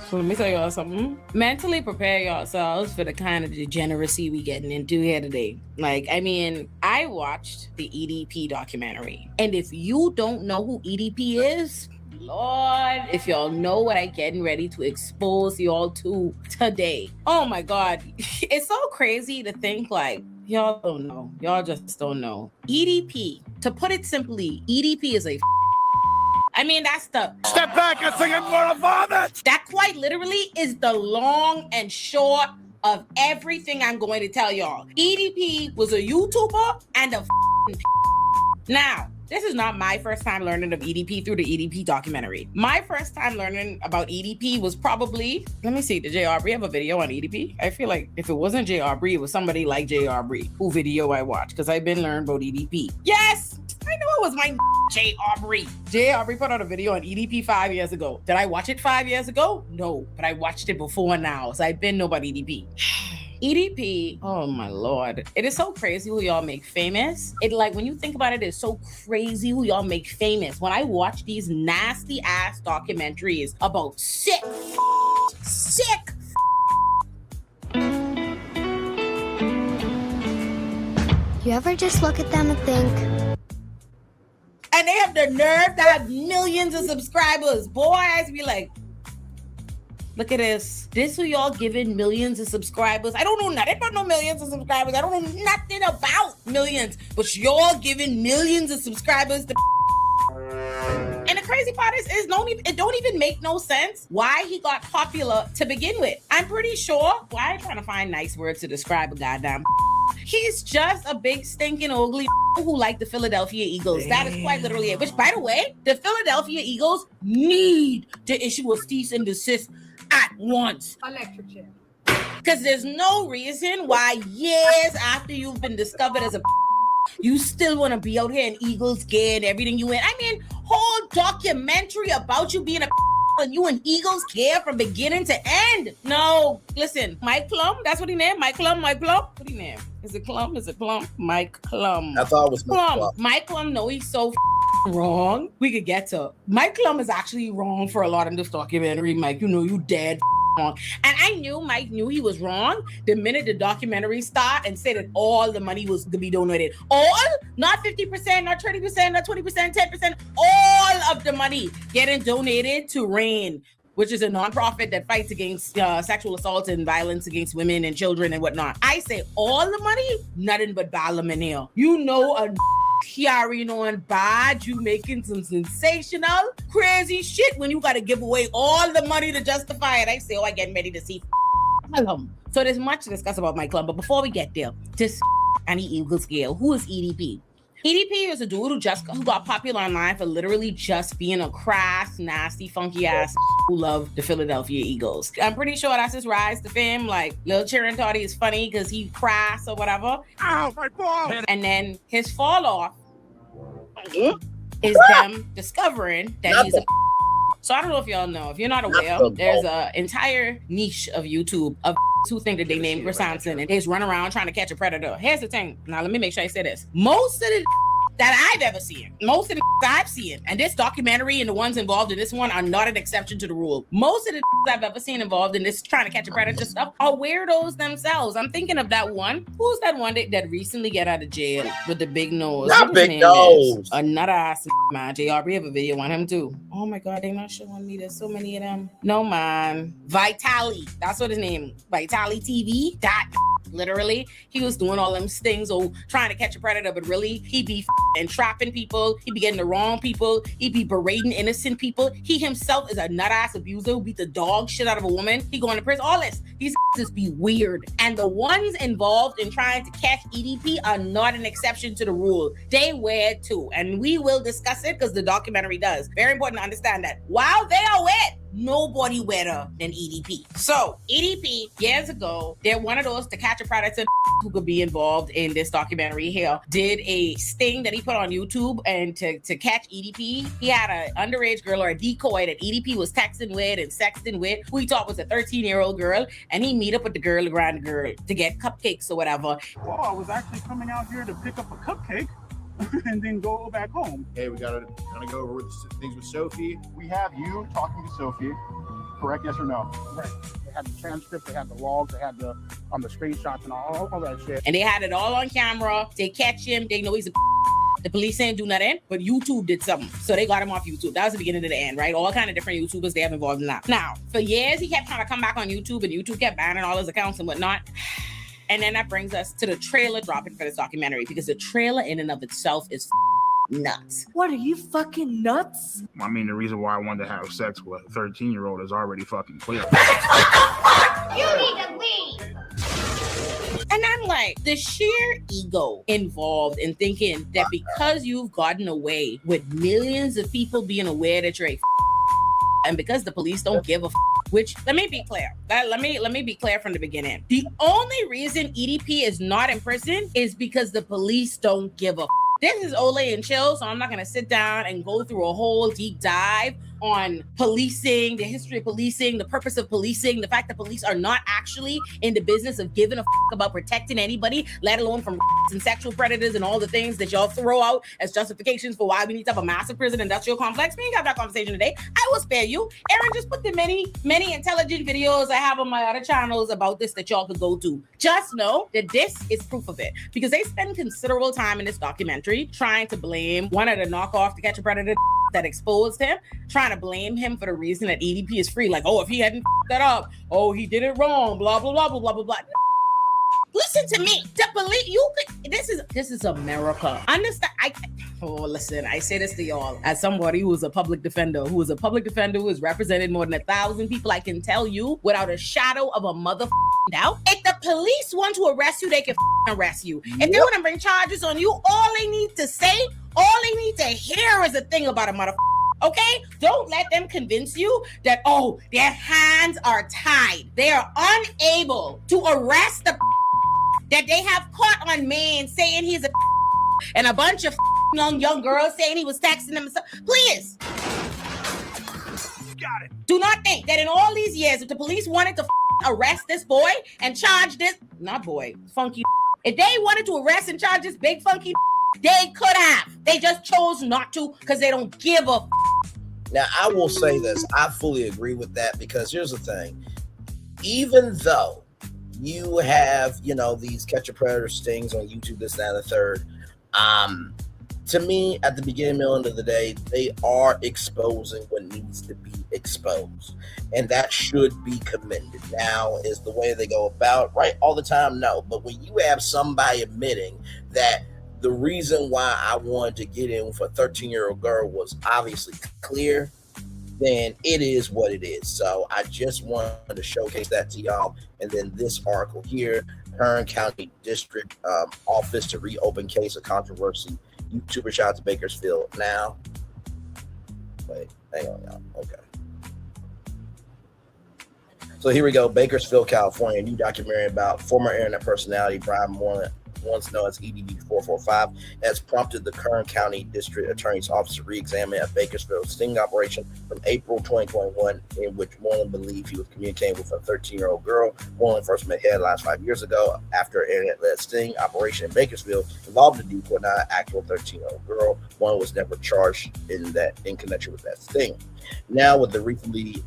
So let me tell y'all something. Mentally prepare yourselves for the kind of degeneracy we getting into here today. Like, I mean, I watched the EDP documentary. And if you don't know who EDP is, Lord, if y'all know what I'm getting ready to expose y'all to today. Oh my God. It's so crazy to think like, y'all don't know. Y'all just don't know. EDP, to put it simply, EDP is a I mean, that's the Step back, I think I'm gonna vomit. That quite literally is the long and short of everything I'm going to tell y'all. EDP was a YouTuber and a Now, this is not my first time learning of EDP through the EDP documentary. My first time learning about EDP was probably, let me see, did J. Aubrey have a video on EDP? I feel like if it wasn't J. Aubrey, it was somebody like J. Aubrey who video I watched because I've been learning about EDP. Yes, I know it was my J. Aubrey. J. Aubrey put out a video on EDP 5 years ago. Did I watch it 5 years ago? No, but I watched it before now, so I've been know about EDP. EDP, oh my Lord. It is so crazy who y'all make famous. It like, when you think about it, it's so crazy who y'all make famous. When I watch these nasty ass documentaries about sick. You ever just look at them and think, And they have the nerve to have millions of subscribers. Boy, I be like, Look at this. This who y'all giving millions of subscribers. I don't know nothing about no millions of subscribers. I don't know nothing about millions, but y'all giving millions of subscribers to. And the crazy part is it don't even make no sense why he got popular to begin with. I'm pretty sure. Why I'm trying to find nice words to describe a goddamn. He's just a big stinking ugly who like the Philadelphia Eagles. That is quite literally it. Which, by the way, the Philadelphia Eagles need to issue a cease and desist at once. Electric chair. Because there's no reason why years after you've been discovered as a you still want to be out here in Eagles gear and everything you in. I mean, whole documentary about you being a and you in Eagles gear from beginning to end. No, listen, Mike Clum, that's what he named. Mike Clum. What he named? Is it Clum? Is it Clum? Mike Clum. I thought it was Clum. Mike Clum, no, he's so wrong. We could get to Mike Clum is actually wrong for a lot in this documentary, Mike. You know, you dead wrong. And I knew Mike knew he was wrong the minute the documentary started and said that all the money was to be donated. All, not 50%, not 30%, not 20%, 10%, all of the money getting donated to RAIN, which is a nonprofit that fights against sexual assault and violence against women and children and whatnot. I say all the money, nothing but Bala in here. You know a carrying on bad, you making some sensational, crazy shit when you got to give away all the money to justify it. I say, oh, I get ready to see. So there's much to discuss about Mike Clum, but before we get there, this any Eagle scale, who is EDP? EDP is a dude who got popular online for literally just being a crass, nasty, funky ass who loved the Philadelphia Eagles. I'm pretty sure that's his rise to fame. Like, Lil Chirin thought he was funny because he crass or whatever. Ow, my ball! And then his fall off is them discovering that he's a. So I don't know if y'all know. If you're not aware, there's an entire niche of YouTube of who think that they named Chris Hanson and they just run around trying to catch a predator. Here's the thing. Now, let me make sure I say this. Most of the that I've ever seen, most of the I've seen, and this documentary and the ones involved in this one are not an exception to the rule. Most of the I've ever seen involved in this trying to catch a predator stuff are weirdos themselves. I'm thinking of that one. Who's that one that recently got out of jail with the big nose? Not big nose. Another ass man. JR, we have a video on him too. Oh my God, they're not showing me. There's so many of them. No, man. Vitali. That's what his name. Vitali TV. That literally, he was doing all them stings or trying to catch a predator, but really, he be entrapping people. He be getting the wrong people. He be berating innocent people. He himself is a nut-ass abuser who beat the dog shit out of a woman. He going to prison. All this. These just be weird. And the ones involved in trying to catch EDP are not an exception to the rule. They weird too. And we will discuss it because the documentary does. Very important to understand that. While they are weird, nobody wetter than EDP. So EDP, years ago, they're one of those to catch a predator who could be involved in this documentary here, did a sting that he put on YouTube and to catch EDP. He had an underage girl or a decoy that EDP was texting with and sexting with, who he thought was a 13-year-old girl, and he meet up with the girl around the girl to get cupcakes or whatever. Well, I was actually coming out here to pick up a cupcake and then go back home. Hey, we gotta kind of go over things with Sophie. We have you talking to Sophie, correct? Yes or no? Right. They had the transcript, they had the logs, they had the screenshots and all that shit. And they had it all on camera. They catch him. They know he's a. The police ain't do nothing, but YouTube did something. So they got him off YouTube. That was the beginning to the end, right? All kind of different YouTubers they have involved in that. Now, for years, he kept trying to come back on YouTube, and YouTube kept banning all his accounts and whatnot. And then that brings us to the trailer dropping for this documentary, because the trailer in and of itself is nuts. What, are you fucking nuts? I mean, the reason why I wanted to have sex with a 13-year-old is already fucking clear. You need to leave. And I'm like, the sheer ego involved in thinking that because you've gotten away with millions of people being aware that you're a and because the police don't give a which, let me be clear. Let me be clear from the beginning. The only reason EDP is not in prison is because the police don't give a This is Ole and Chill, so I'm not going to sit down and go through a whole deep dive on policing, the history of policing, the purpose of policing, the fact that police are not actually in the business of giving a about protecting anybody, let alone from and sexual predators and all the things that y'all throw out as justifications for why we need to have a massive prison industrial complex. We ain't got that conversation today. I will spare you. Aaron, just put the many intelligent videos I have on my other channels about this that y'all could go to. Just know that this is proof of it, because they spend considerable time in this documentary trying to blame one of the knockoff To Catch a Predator that exposed him, trying to blame him for the reason that EDP is free. Like, oh, if he hadn't that up, oh, he did it wrong, blah, blah, blah, blah, blah, blah, blah. Listen to me. To believe you could, this is America. Understand? Listen, I say this to y'all as somebody who is a public defender, who has represented more than 1,000 people. I can tell you without a shadow of a motherfucking doubt, if the police want to arrest you, they can arrest you. If they want to bring charges on you, all they need to hear is a thing about a motherfucker. Okay? Don't let them convince you that, oh, their hands are tied. They are unable to arrest the that they have caught on man saying he's a and a bunch of young girls saying he was texting them. Please. Got it. Do not think that in all these years, if the police wanted to arrest this boy and charge this, not boy, funky, if they wanted to arrest and charge this big funky, they could have. They just chose not to because they don't give a. Now, I will say this. I fully agree with that because here's the thing. Even though you have, these catch a predator stings on YouTube, this, that, and the third. To me, at the beginning, middle, end of the day, they are exposing what needs to be exposed. And that should be commended. Now, is the way they go about right all the time? No. But when you have somebody admitting that the reason why I wanted to get in with a 13-year-old girl was obviously clear, then it is what it is. So I just wanted to showcase that to y'all. And then this article here, Kern County District Office to reopen case of controversy. YouTuber shot to Bakersfield. Now, wait, hang on, y'all. Okay. So here we go. Bakersfield, California. New documentary about former internet personality Brian Moreland, once known as EDB445, has prompted the Kern County District Attorney's Office to re-examine a Bakersfield sting operation from April 2021, in which Moreland believed he was communicating with a 13-year-old girl. Moreland first met headlines 5 years ago after an internet-led sting operation in Bakersfield involved a decoy, not an actual 13-year-old girl. Moreland was never charged in connection with that sting. Now, with the recently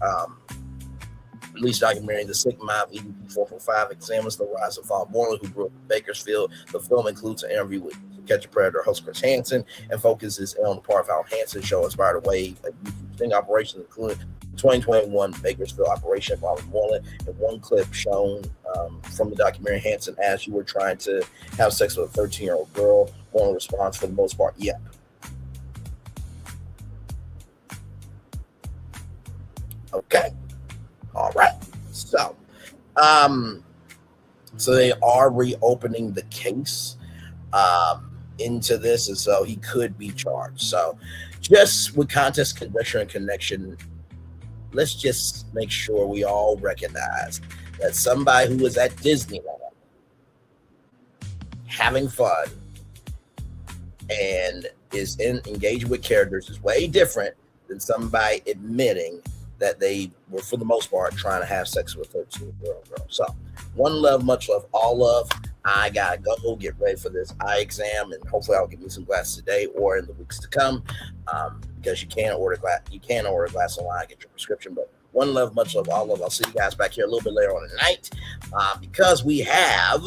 released documentary, The Sick Mind of EDP445 examines the rise of Fall Moreland, who grew up in Bakersfield. The film includes an interview with Catch a Predator host Chris Hanson and focuses on the part of how Hanson show inspired a wave of YouTube sting operations, including the 2021 Bakersfield operation involving Moreland. And one clip shown from the documentary, Hanson asked, "You were trying to have sex with a 13-year-old girl?" Moreland responds, "For the most part, yep." Okay. All right. So, so they are reopening the case into this, and so he could be charged. So, just with context, connection, let's just make sure we all recognize that somebody who is at Disneyland having fun and is engaged with characters is way different than somebody admitting that they were, for the most part, trying to have sex with a 13-year-old girl. So, one love, much love, all love. I gotta go get ready for this eye exam, and hopefully I'll get me some glasses today or in the weeks to come, because you can order glass online, get your prescription. But one love, much love, all love. I'll see you guys back here a little bit later on tonight, because we have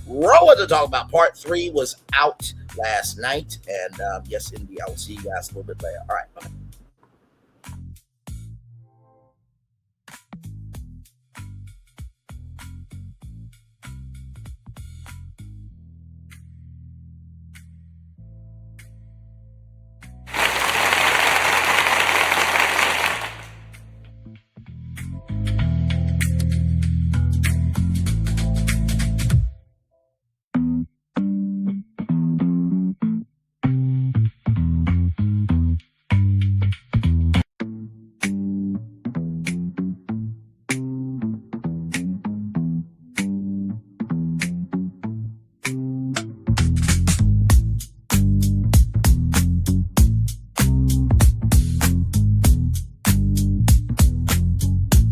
Roa to talk about. Part 3 was out last night, and yes, indeed, I will see you guys a little bit later. All right.